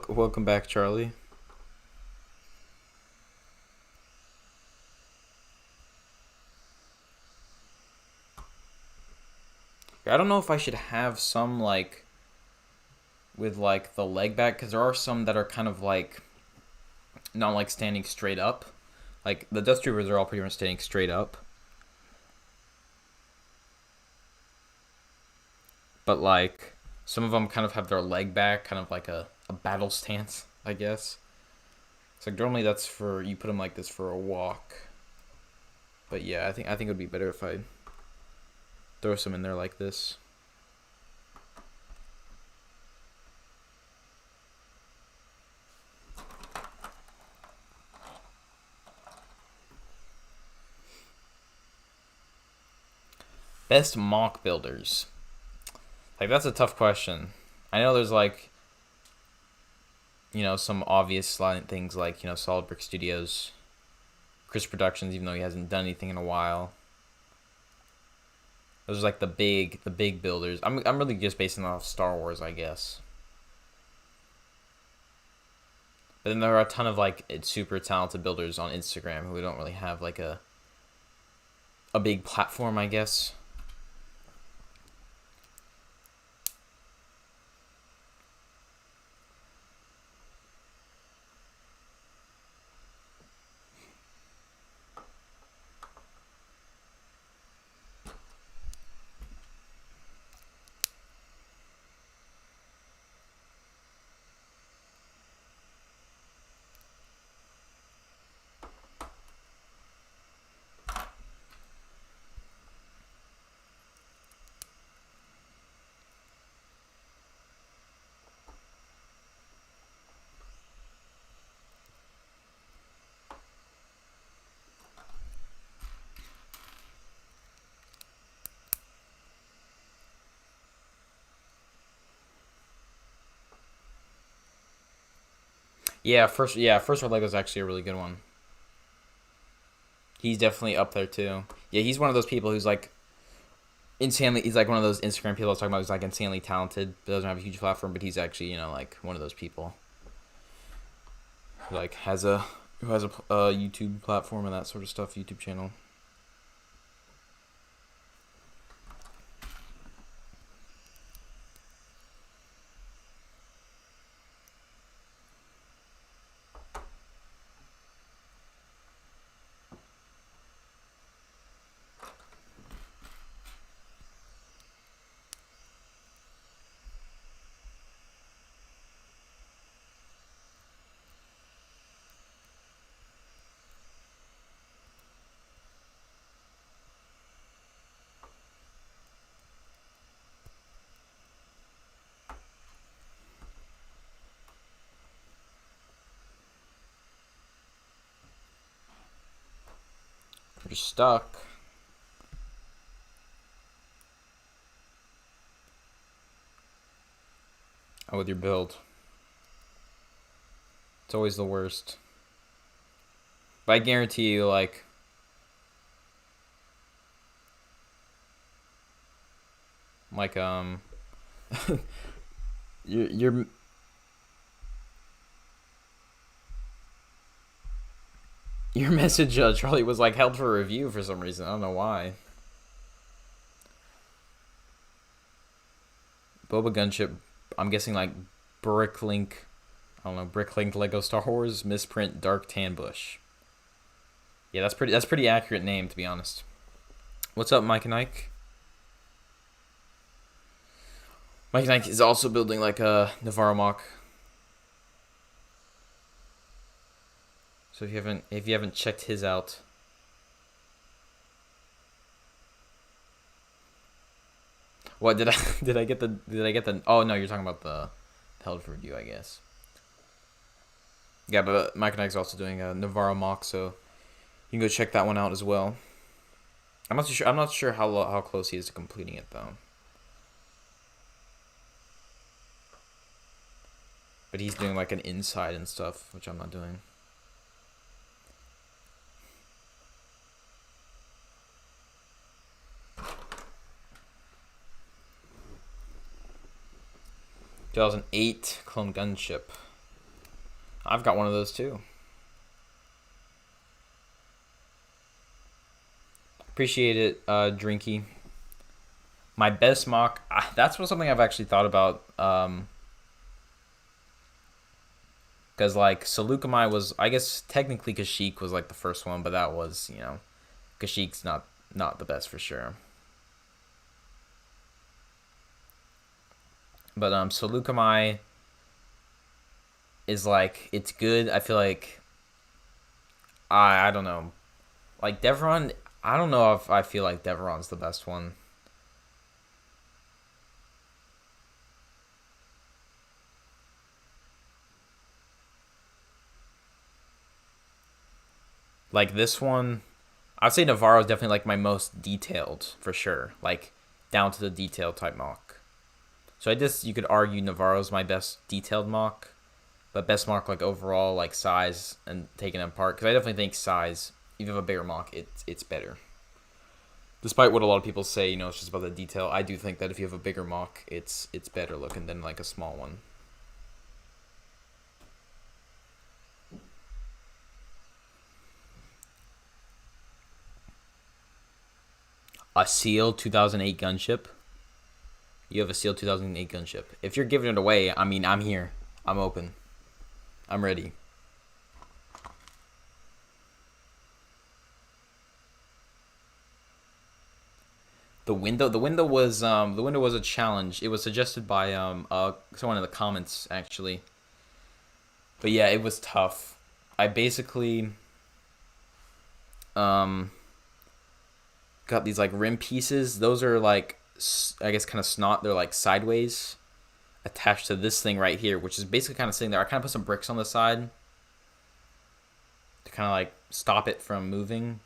S1: Welcome back, Charlie. I don't know if I should have some like with like the leg back, because there are some that are kind of like not like standing straight up. Like the Death Troopers are all pretty much standing straight up. But like some of them kind of have their leg back, kind of like a battle stance, I guess. It's like normally that's for you put them like this for a walk. But yeah, I think it would be better if I throw some in there like this. Best MOC builders. Like, that's a tough question. I know there's like, you know, some obvious things like, you know, Solid Brick Studios, Chris Productions, even though he hasn't done anything in a while. Those are like the big builders. I'm really just basing it off Star Wars, I guess. But then there are a ton of like super talented builders on Instagram who don't really have like a big platform, I guess. First Red Lego is actually a really good one. He's definitely up there too. Yeah, he's one of those people who's like insanely. He's like one of those Instagram people I was talking about. He's like insanely talented, but doesn't have a huge platform. But he's actually, you know, like one of those people who like has a YouTube platform and that sort of stuff, YouTube channel. You're stuck. Oh, with your build. It's always the worst. But I guarantee you, like, your your message, Charlie, was like held for review for some reason. I don't know why. Boba Gunship. I'm guessing like Bricklink. I don't know, Bricklink Lego Star Wars misprint Dark Tan Bush. Yeah, that's pretty accurate name, to be honest. What's up, Mike and Ike? Mike and Ike is also building like a Navarro MOC. So if you haven't checked his out, what did I get the oh no, you're talking about the held for review, I guess. Yeah, but Mike and Ike's also doing a Navarro MOC, so you can go check that one out as well. I'm not sure how close he is to completing it though. But he's doing like an inside and stuff, which I'm not doing. Two 2008 clone gunship. I've got one of those too. Appreciate it, Drinky. My best MOC. That's something I've actually thought about. Because like Seleucami was, I guess technically Kashyyyk was like the first one, but that was, you know, Kashyyyk's not the best for sure. But Seleucami is like, it's good. I feel like I don't know. Like Devron, I don't know if I feel like Devron's the best one. Like this one, I'd say Navarro is definitely like my most detailed for sure. Like down to the detail type MOC. So I guess you could argue Navarro's my best detailed MOC, but best MOC like overall like size and taking it apart, because I definitely think size, if you have a bigger MOC, it's better. Despite what a lot of people say, you know, it's just about the detail. I do think that if you have a bigger MOC, it's better looking than like a small one. A Seal 2008 gunship. You have a Seal 2008 gunship. If you're giving it away, I mean, I'm here. I'm open. I'm ready. The window was a challenge. It was suggested by someone in the comments actually. But yeah, it was tough. I basically got these like rim pieces. Those are like, I guess, kind of snot. They're like sideways attached to this thing right here, which is basically kind of sitting there. I kind of put some bricks on the side to kind of like stop it from moving.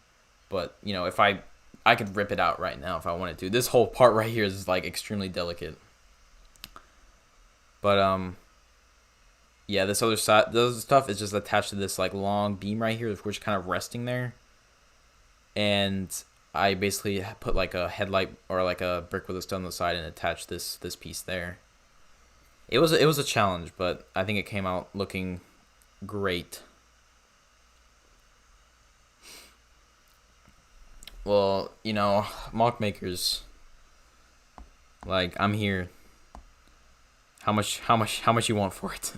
S1: But, you know, if I could rip it out right now if I wanted to. This whole part right here is like extremely delicate. But yeah, this other side, this stuff is just attached to this like long beam right here, which is kind of resting there. And I basically put like a headlight or like a brick with a stone on the side and attached this piece there. It was a challenge, but I think it came out looking great. Well, you know, MOC makers, like, I'm here. How much you want for it?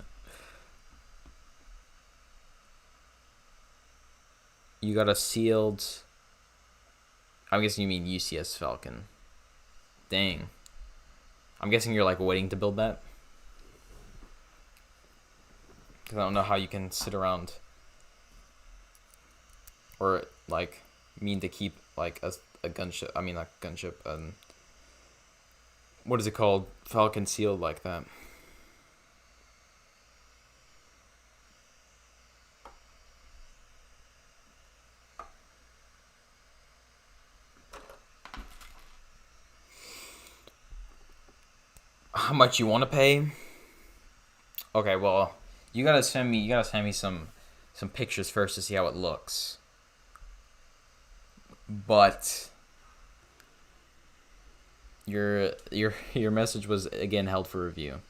S1: You got a sealed, I'm guessing you mean UCS Falcon. Dang. I'm guessing you're like waiting to build that. Because I don't know how you can sit around or like mean to keep like a gunship. I mean, not gunship. What is it called? Falcon sealed like that. How much you want to pay? Okay, well, you gotta send me some pictures first to see how it looks. But your message was again held for review.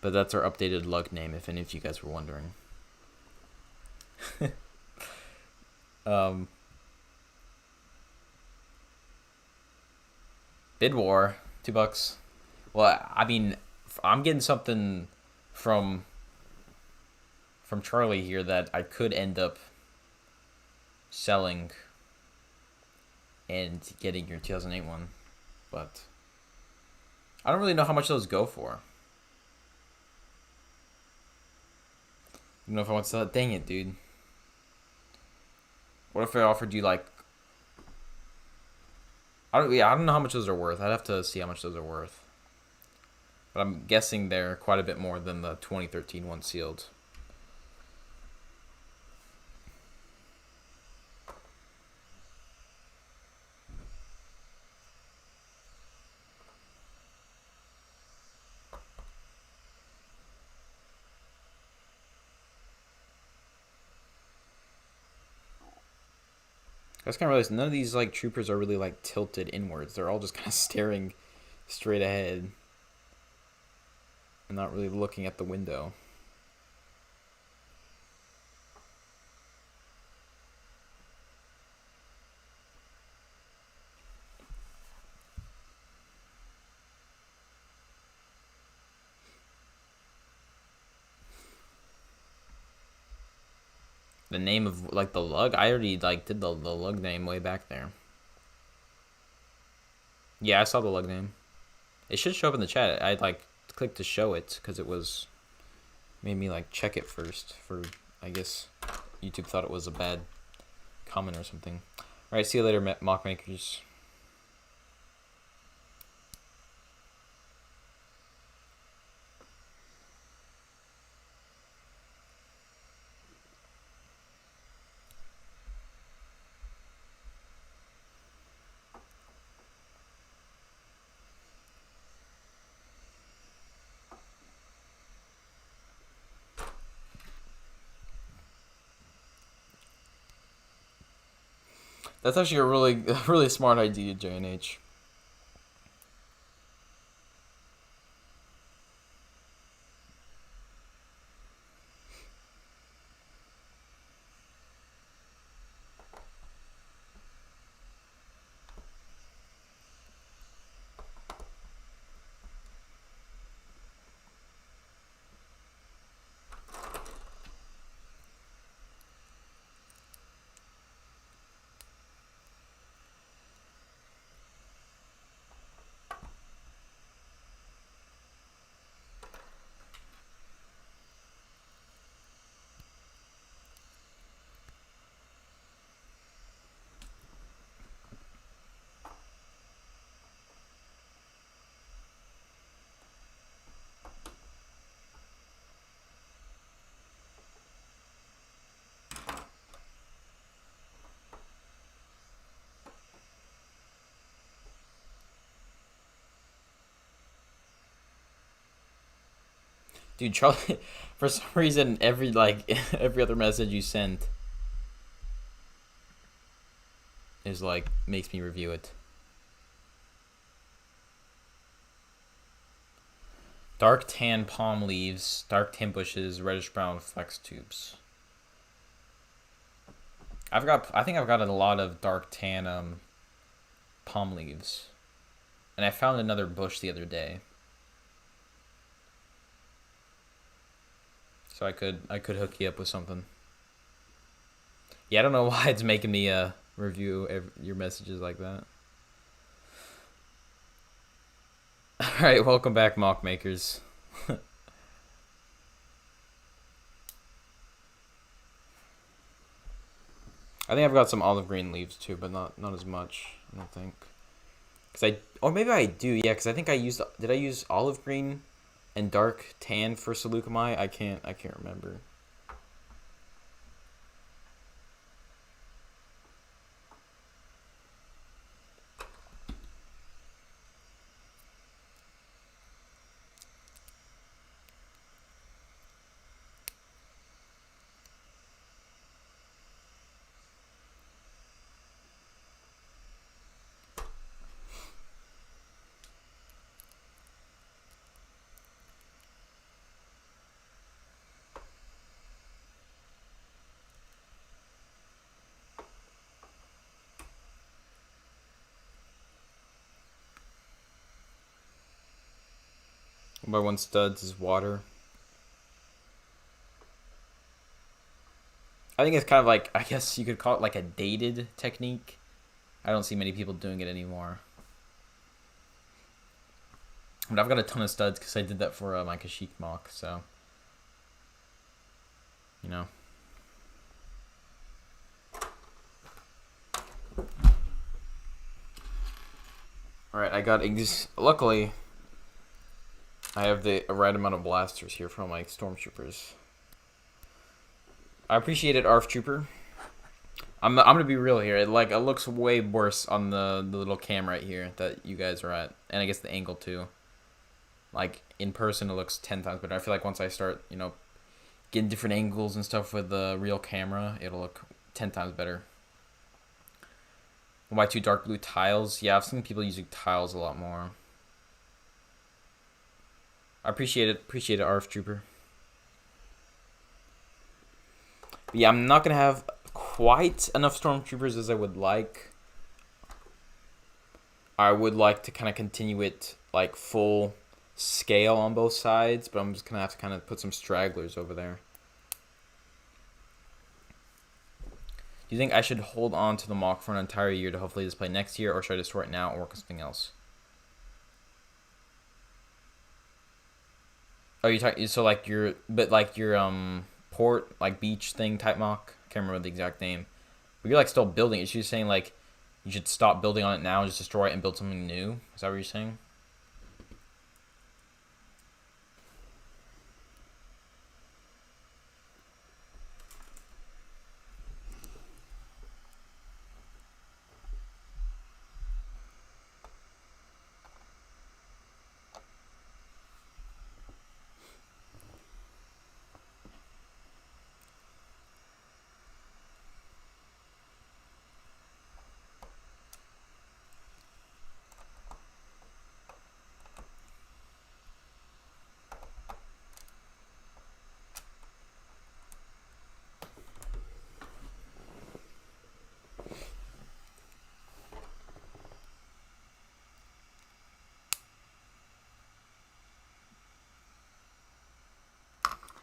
S1: But that's our updated lug name, if any of you guys were wondering. Bid war, $2. Well, I mean, I'm getting something from Charlie here that I could end up selling and getting your 2008 one, but I don't really know how much those go for. I don't know if I want to sell it. Dang it, dude. What if I offered you like, I don't know how much those are worth. I'd have to see how much those are worth. But I'm guessing they're quite a bit more than the 2013 one sealed. I just kind of realized none of these like troopers are really like tilted inwards. They're all just kind of staring straight ahead and not really looking at the window. The name of like the lug, I already like did the lug name way back there. Yeah, I saw the lug name. It should show up in the chat. I like clicked to show it because it was made me like check it first for, I guess YouTube thought it was a bad comment or something. All right, see you later, MOC makers. That's actually a really smart idea, J&H. Dude, Charlie, for some reason, every other message you sent, is like makes me review it. Dark tan palm leaves, dark tan bushes, reddish brown flex tubes. I think I've got a lot of dark tan palm leaves. And I found another bush the other day. So I could hook you up with something. Yeah, I don't know why it's making me review your messages like that. Alright, welcome back, mock makers. I think I've got some olive green leaves too, but not as much, I don't think. Or maybe I do, yeah, because I think did I use olive green and dark tan for Seleucami? I can't remember. By one studs is water. I think it's kind of like, I guess you could call it like a dated technique. I don't see many people doing it anymore. But I've got a ton of studs because I did that for my Kashyyyk mock, so. You know. Alright, I got luckily I have the right amount of blasters here from my stormtroopers. I appreciate it, ARF Trooper. I'm gonna be real here. It looks way worse on the little cam right here that you guys are at, and I guess the angle too. Like in person, it looks 10 times better. I feel like once I start, getting different angles and stuff with the real camera, it'll look 10 times better. Why 2 dark blue tiles? Yeah, I've seen people using tiles a lot more. I appreciate it, ARF Trooper. But yeah, I'm not gonna have quite enough stormtroopers as I would like. I would like to kind of continue it like full scale on both sides, but I'm just gonna have to kind of put some stragglers over there. Do you think I should hold on to the mock for an entire year to hopefully display next year, or should I destroy it now and work on something else? Oh, you talking so like your port like beach thing type mock? Can't remember the exact name. But you're like still building it. She's saying like you should stop building on it now and just destroy it and build something new. Is that what you're saying?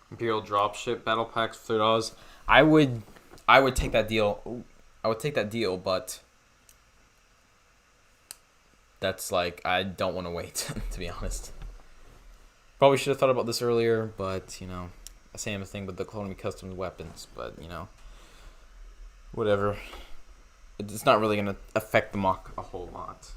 S1: Imperial dropship battle packs for $30. I would take that deal. Ooh, I would take that deal, but that's like I don't want to wait to be honest. Probably should have thought about this earlier, but same thing with the Clone Me Customs weapons, but whatever. It's not really gonna affect the mock a whole lot.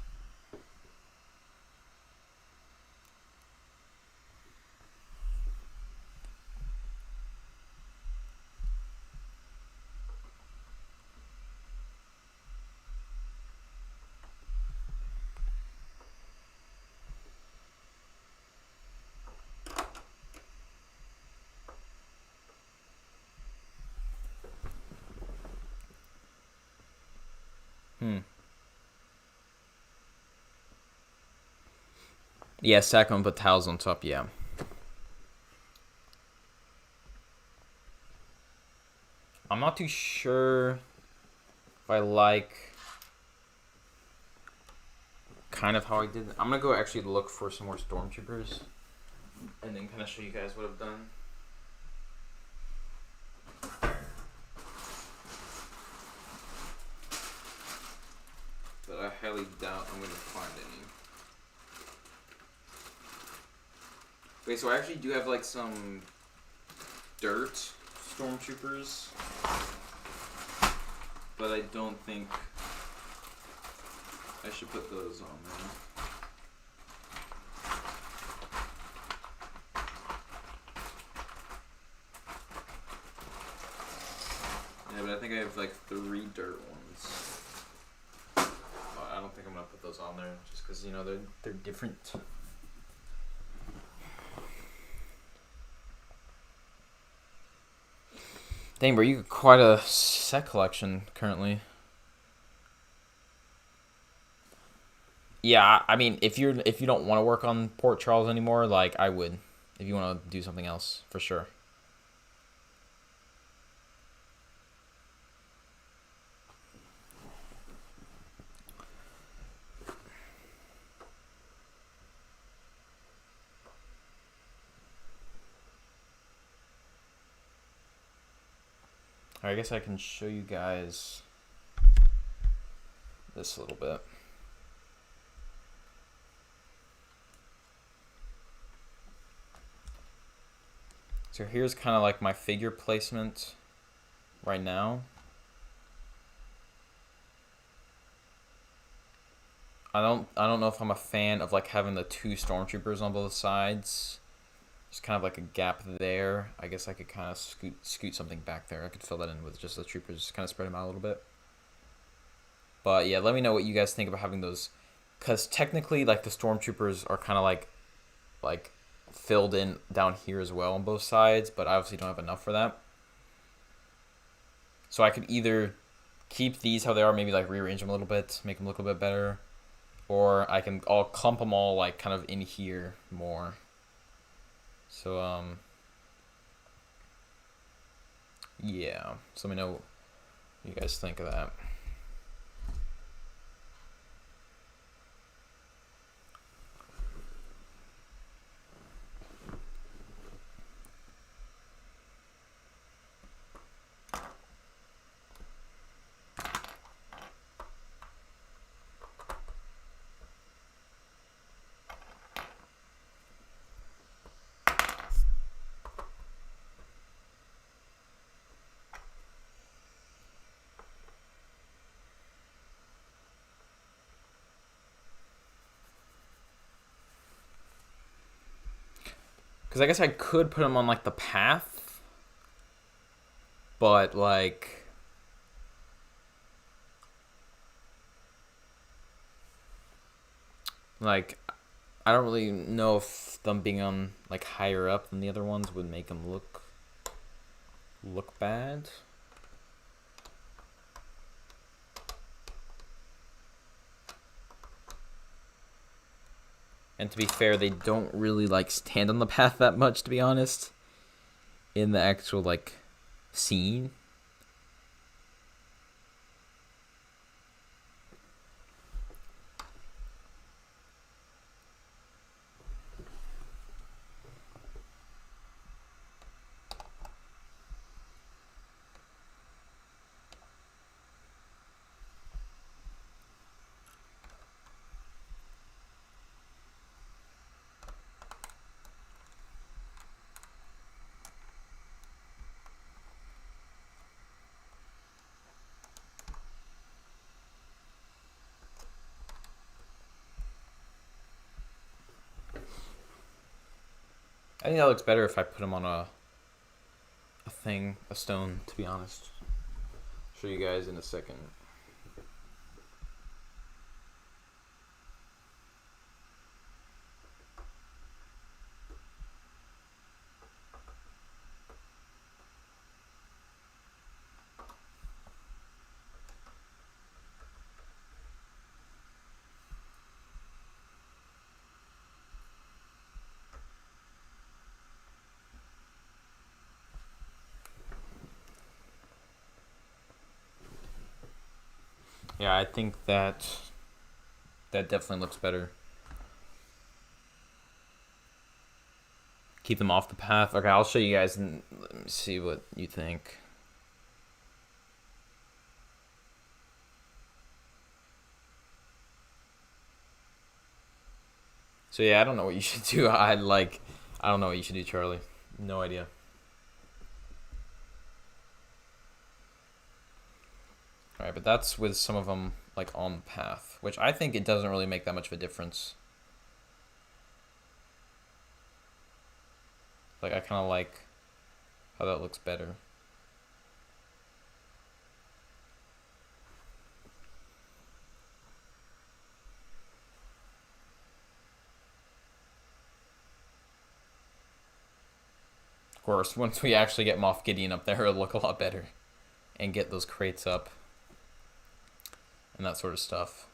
S1: Yeah, stack them, put tiles on top, yeah. I'm not too sure if I like kind of how I did it. I'm gonna go actually look for some more stormtroopers and then kind of show you guys what I've done. But I highly doubt I'm gonna find any. Okay, so I actually do have like some dirt stormtroopers, but I don't think I should put those on there. Yeah, but I think I have like 3 dirt ones. I don't think I'm gonna put those on there just because, you know, they're different. Dang, bro, you got quite a set collection currently. Yeah, I mean, if you don't want to work on Port Charles anymore, like I would, if you want to do something else, for sure. I guess I can show you guys this a little bit. So here's kind of like my figure placement right now. I don't know if I'm a fan of like having the 2 stormtroopers on both sides. There's kind of like a gap there. I guess I could kind of scoot something back there. I could fill that in with just the troopers, kind of spread them out a little bit. But yeah, let me know what you guys think about having those, because technically like the stormtroopers are kind of like filled in down here as well on both sides, but I obviously don't have enough for that. So I could either keep these how they are, maybe like rearrange them a little bit, make them look a bit better, or I'll clump them all like kind of in here more. So yeah, so let me know what you guys think of that. Because I guess I could put them on like the path, but like I don't really know if them being on like higher up than the other ones would make them look bad. And to be fair, they don't really like stand on the path that much, to be honest, in the actual like scene. I think that looks better if I put them on a stone, to be honest. I'll show you guys in a second. Yeah, I think that definitely looks better. Keep them off the path. Okay, I'll show you guys and let me see what you think. So yeah, I don't know what you should do. I don't know what you should do, Charlie. No idea. All right, but that's with some of them like on the path, which I think it doesn't really make that much of a difference. Like I kind of like how that looks better. Of course, once we actually get Moff Gideon up there, it'll look a lot better. And get those crates up. And that sort of stuff.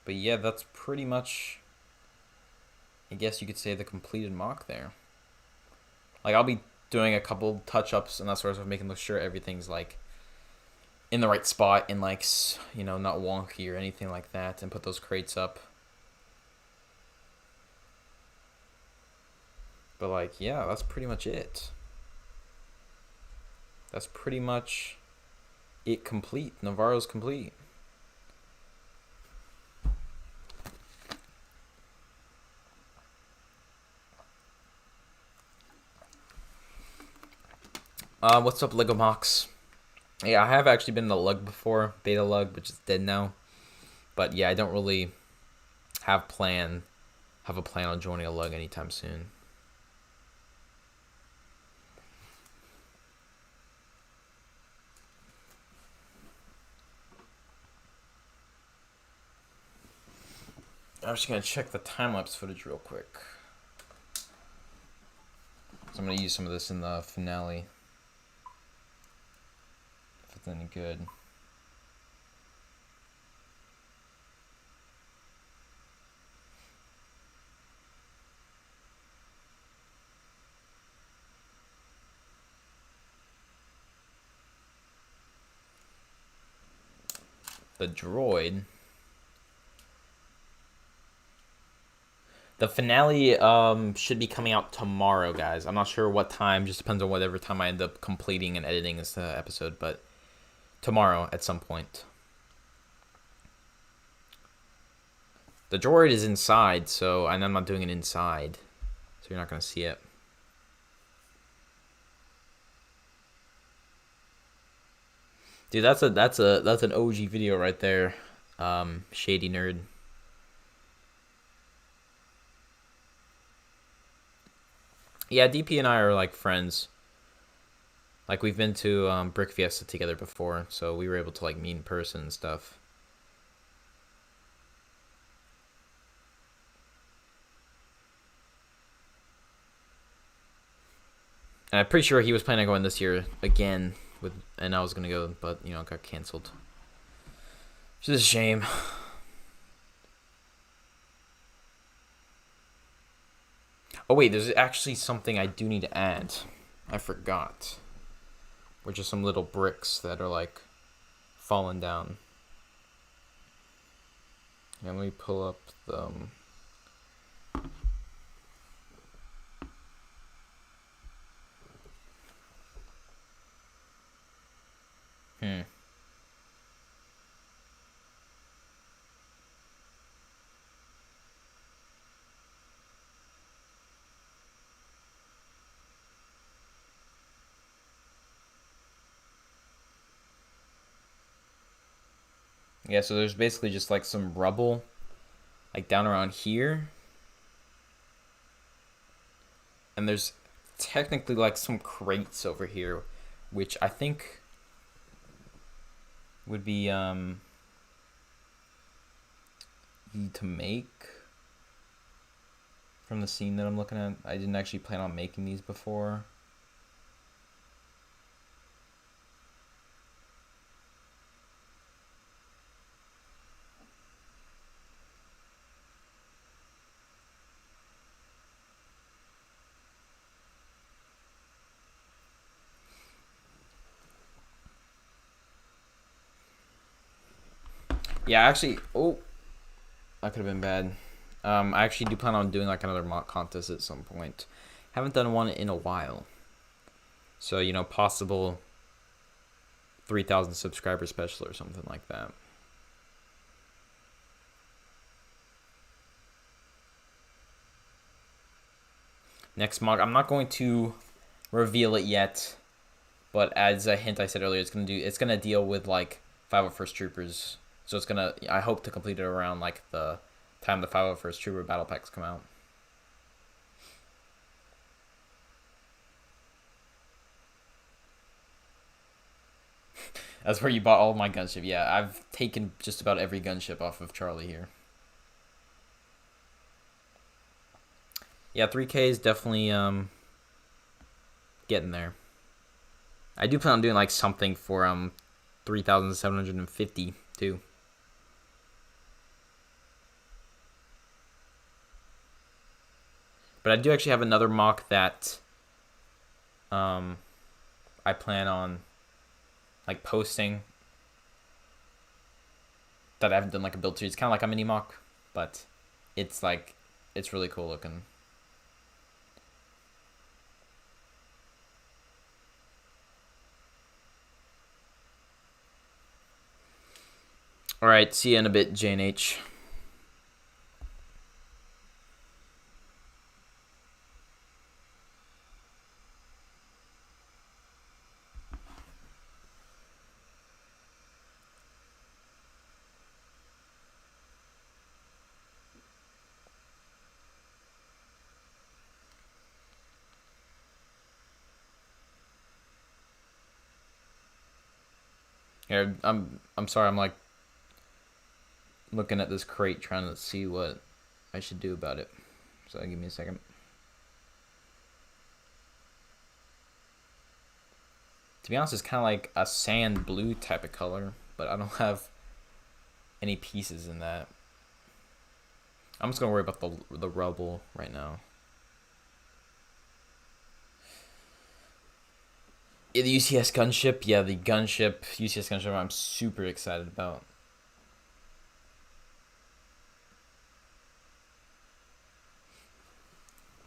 S1: But yeah, that's pretty much, I guess you could say, the completed mock there. Like, I'll be doing a couple touch-ups and that sort of stuff, making sure everything's, like, in the right spot and, like, you know, not wonky or anything like that, and put those crates up. But, like, yeah, that's pretty much it. That's pretty much it complete. Navarro's complete. What's up, Lego Mox? Yeah, I have actually been in the lug before, beta lug, which is dead now. But yeah, I don't really have a plan on joining a lug anytime soon. I'm just gonna check the time-lapse footage real quick. So I'm gonna use some of this in the finale. If it's any good. The droid. The finale should be coming out tomorrow, guys. I'm not sure what time. Just depends on whatever time I end up completing and editing this episode. But tomorrow at some point. The droid is inside, so and I'm not doing it inside. So you're not going to see it. Dude, that's an OG video right there. Shady nerd. Yeah, DP and I are like friends. Like we've been to Brick Fiesta together before, so we were able to like meet in person and stuff. And I'm pretty sure he was planning on going this year again and I was gonna go, but you know, it got canceled. Which is a shame. Oh wait, there's actually something I do need to add. I forgot. Which are some little bricks that are like falling down. Yeah, let me pull up the Yeah, so there's basically just like some rubble like down around here. And there's technically like some crates over here, which I think would be easy to make from the scene that I'm looking at. I didn't actually plan on making these before. Yeah, actually, oh, that could have been bad. I actually do plan on doing like another mock contest at some point. Haven't done one in a while. So, you know, possible 3,000 subscriber special or something like that. Next mock, I'm not going to reveal it yet, but as a hint, I said earlier, it's gonna deal with like 501st Troopers. So it's gonna, I hope to complete it around like the time the 501st Trooper battle packs come out. That's where you bought all of my gunship. Yeah, I've taken just about every gunship off of Charlie here. Yeah, 3K is definitely getting there. I do plan on doing like something for 3,750 too. But I do actually have another mock that I plan on like posting that I haven't done like a build series. It's kind of like a mini mock, but it's like, it's really cool looking. All right, see you in a bit, J&H. Yeah, I'm sorry. I'm like looking at this crate trying to see what I should do about it. So give me a second. To be honest, it's kind of like a sand blue type of color, but I don't have any pieces in that. I'm just gonna worry about the rubble right now. Yeah, the UCS gunship. Yeah, the gunship, UCS gunship, I'm super excited about.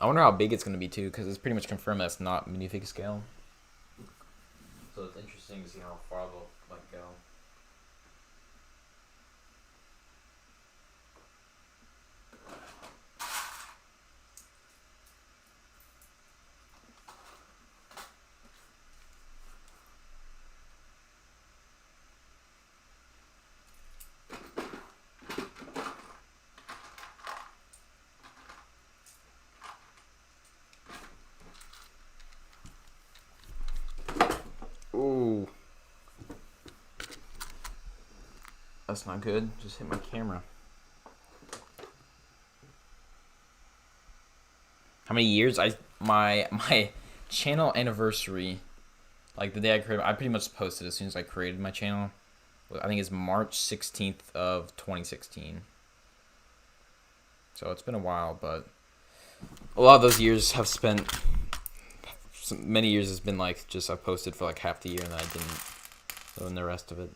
S1: I wonder how big it's going to be, too, because it's pretty much confirmed that it's not minifig scale. So it's interesting to see how far they'll like go. Ooh. That's not good. Just hit my camera. How many years? My channel anniversary, like the day I created, I pretty much posted as soon as I created my channel. I think it's March 16th of 2016. So it's been a while, but a lot of those years have spent. Many years has been like just I posted for like half the year and then I didn't. So in the rest of it.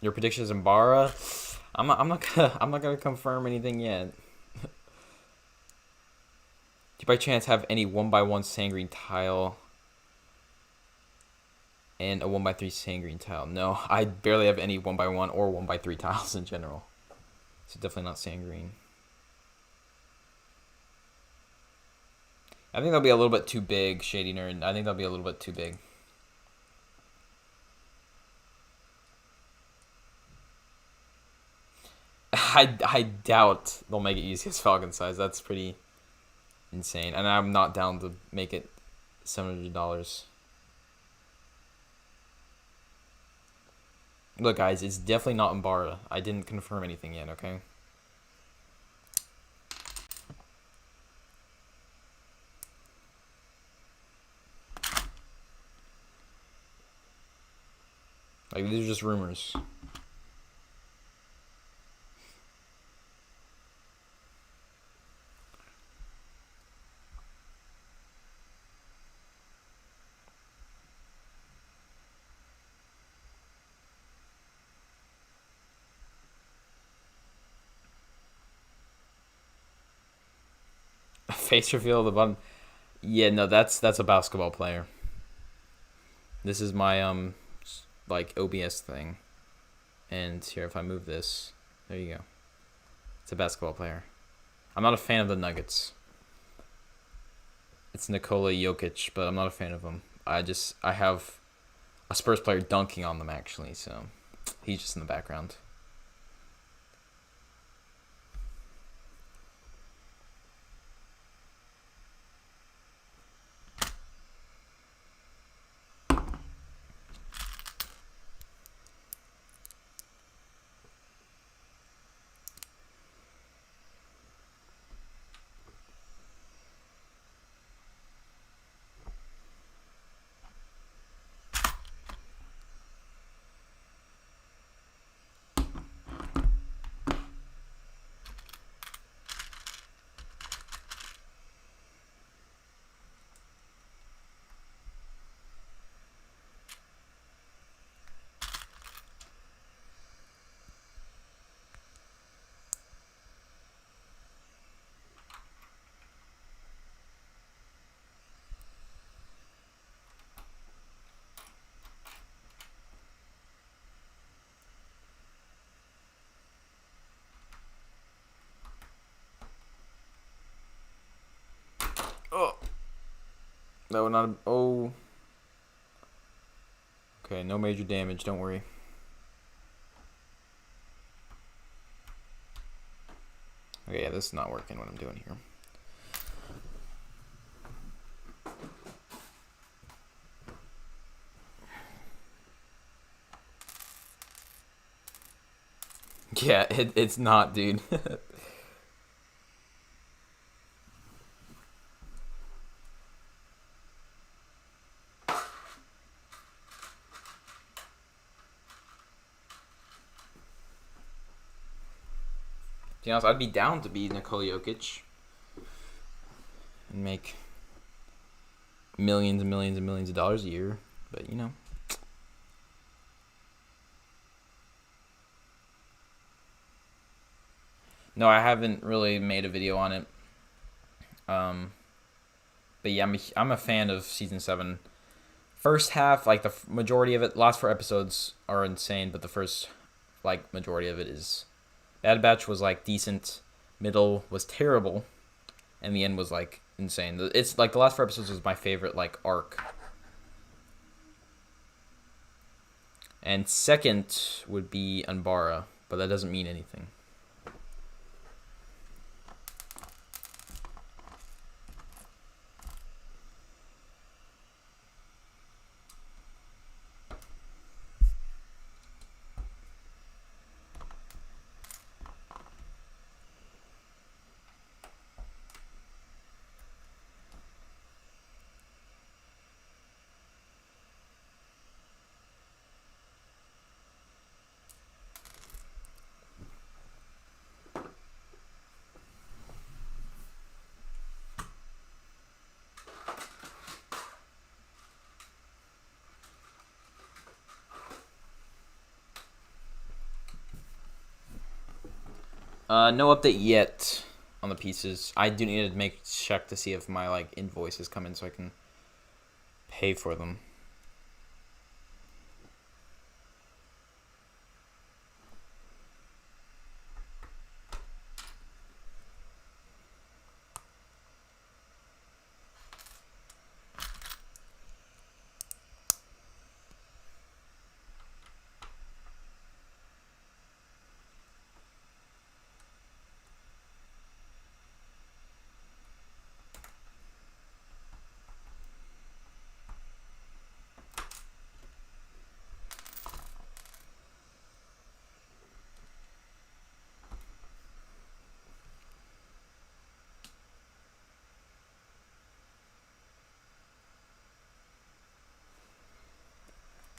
S1: Your predictions in Bara? I'm not gonna confirm anything yet. Do you by chance have any 1x1 sand green tile and a 1x3 sand green tile? No, I barely have any 1x1 or 1x3 tiles in general. So definitely not sand green. I think that'll be a little bit too big, Shady Nerd. I think that'll be a little bit too big. I doubt they'll make it easy as Falcon size. That's pretty insane. And I'm not down to make it $700. Look, guys, it's definitely not Imbara. I didn't confirm anything yet, okay? Like, these are just rumors. Face reveal of the button. Yeah, no, that's a basketball player. This is my like OBS thing. And here, if I move this, there you go. It's a basketball player. I'm not a fan of the Nuggets. It's Nikola Jokic, but I'm not a fan of him. I have a Spurs player dunking on them, actually, so he's just in the background. Oh, that would not. Oh. Okay, no major damage. Don't worry. Okay, yeah, this is not working. What I'm doing here. Yeah, it's not, dude. To be honest, I'd be down to be Nikola Jokic and make millions and millions and millions of dollars a year, but you know. No, I haven't really made a video on it. But yeah, I'm a fan of season 7. First half, like the majority of it, last 4 episodes are insane, but the first like majority of it is. Bad Batch was like decent, middle was terrible, and the end was like insane. It's like the last 4 episodes was my favorite like arc. And second would be Unbara, but that doesn't mean anything. No update yet on the pieces. I do need to check to see if my like invoices come in so I can pay for them.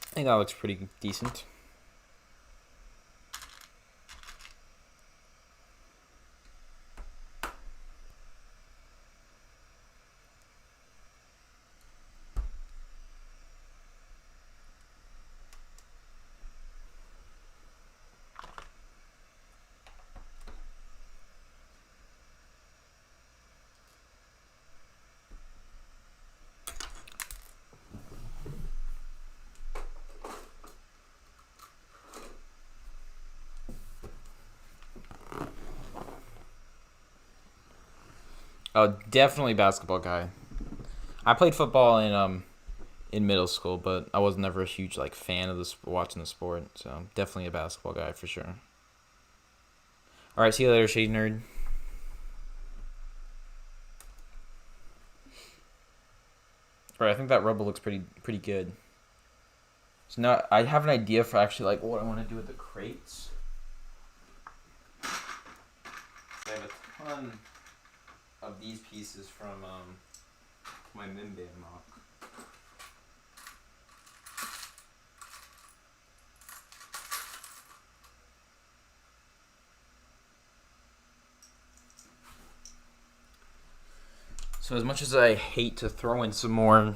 S1: I think that looks pretty decent. Oh, definitely basketball guy. I played football in middle school, but I was never a huge like fan of watching the sport. So definitely a basketball guy for sure. All right, see you later, Shade Nerd. All right, I think that rubble looks pretty good. So now I have an idea for actually like what I want to do with the crates. I have a ton of these pieces from my Mimban mock. So as much as I hate to throw in some more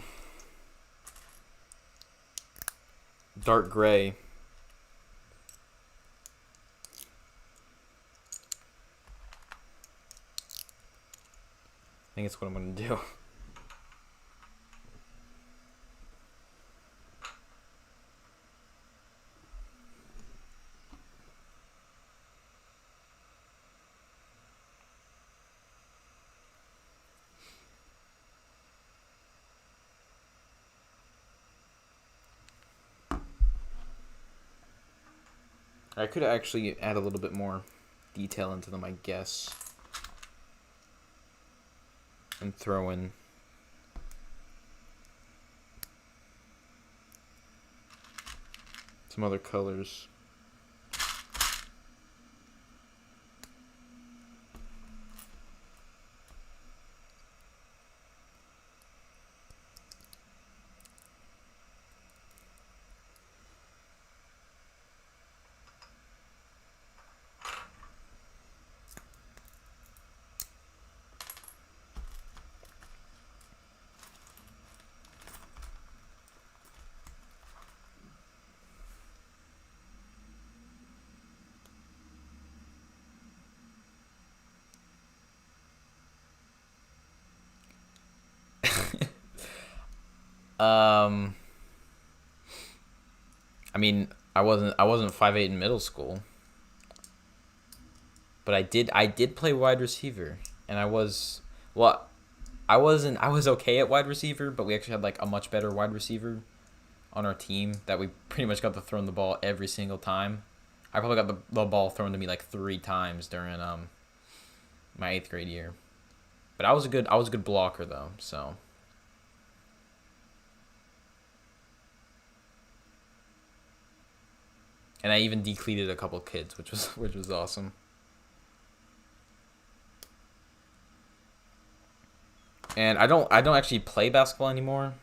S1: dark gray, I think it's what I'm going to do. I could actually add a little bit more detail into them, I guess. And throw in some other colors. Um, I mean, I wasn't 5'8" in middle school, but I did play wide receiver, and I was well, I was okay at wide receiver, but we actually had like a much better wide receiver on our team that we pretty much got to throw the ball every single time. I probably got the ball thrown to me like 3 times during my 8th grade year, but I was a good blocker though, so. And I even decleated a couple kids, which was awesome. And I don't actually play basketball anymore.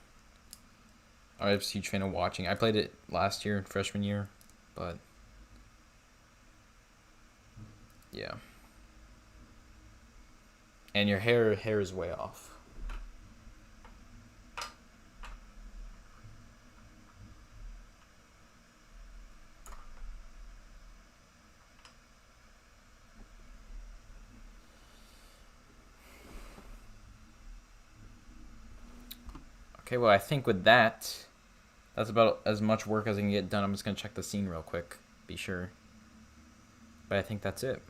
S1: I was a huge fan of watching. I played it last year, freshman year, but yeah. And your hair is way off. Okay, well I think with that, that's about as much work as I can get done. I'm just gonna check the scene real quick, be sure. But I think that's it.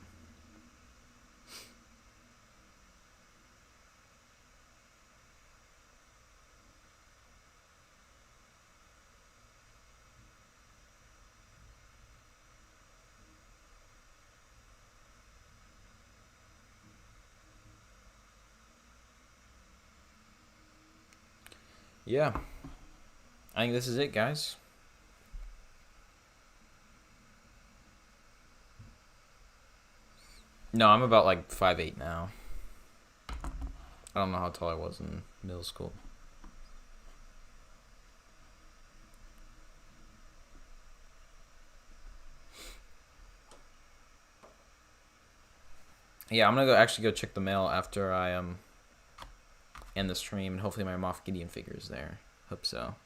S1: Yeah, I think this is it, guys. No, I'm about like 5'8" now. I don't know how tall I was in middle school. Yeah, I'm gonna actually go check the mail after I end the stream, and hopefully my Moff Gideon figure is there. Hope so.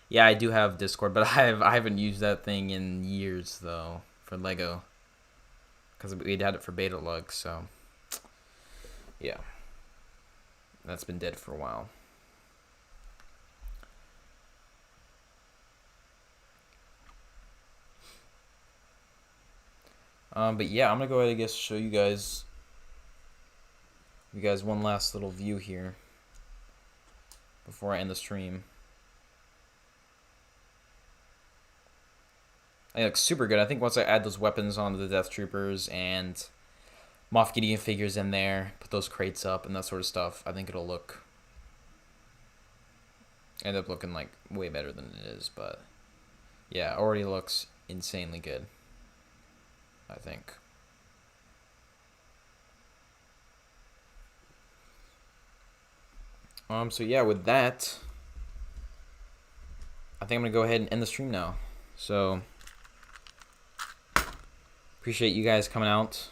S1: Yeah, I do have Discord, but I haven't used that thing in years though for Lego, because we'd had it for beta lug. So yeah, that's been dead for a while. But yeah, I'm gonna go ahead and show you guys You guys one last little view here before I end the stream. It looks super good. I think once I add those weapons onto the Death Troopers and Moff Gideon figures in there, put those crates up and that sort of stuff, I think it'll end up looking like way better than it is. But yeah, already looks insanely good, I think. So yeah, with that, I think I'm gonna go ahead and end the stream now. So appreciate you guys coming out.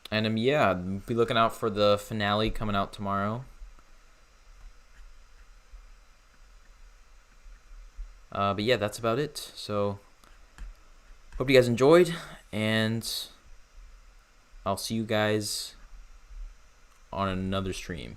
S1: And yeah, be looking out for the finale coming out tomorrow. But yeah, that's about it. So hope you guys enjoyed, and I'll see you guys on another stream.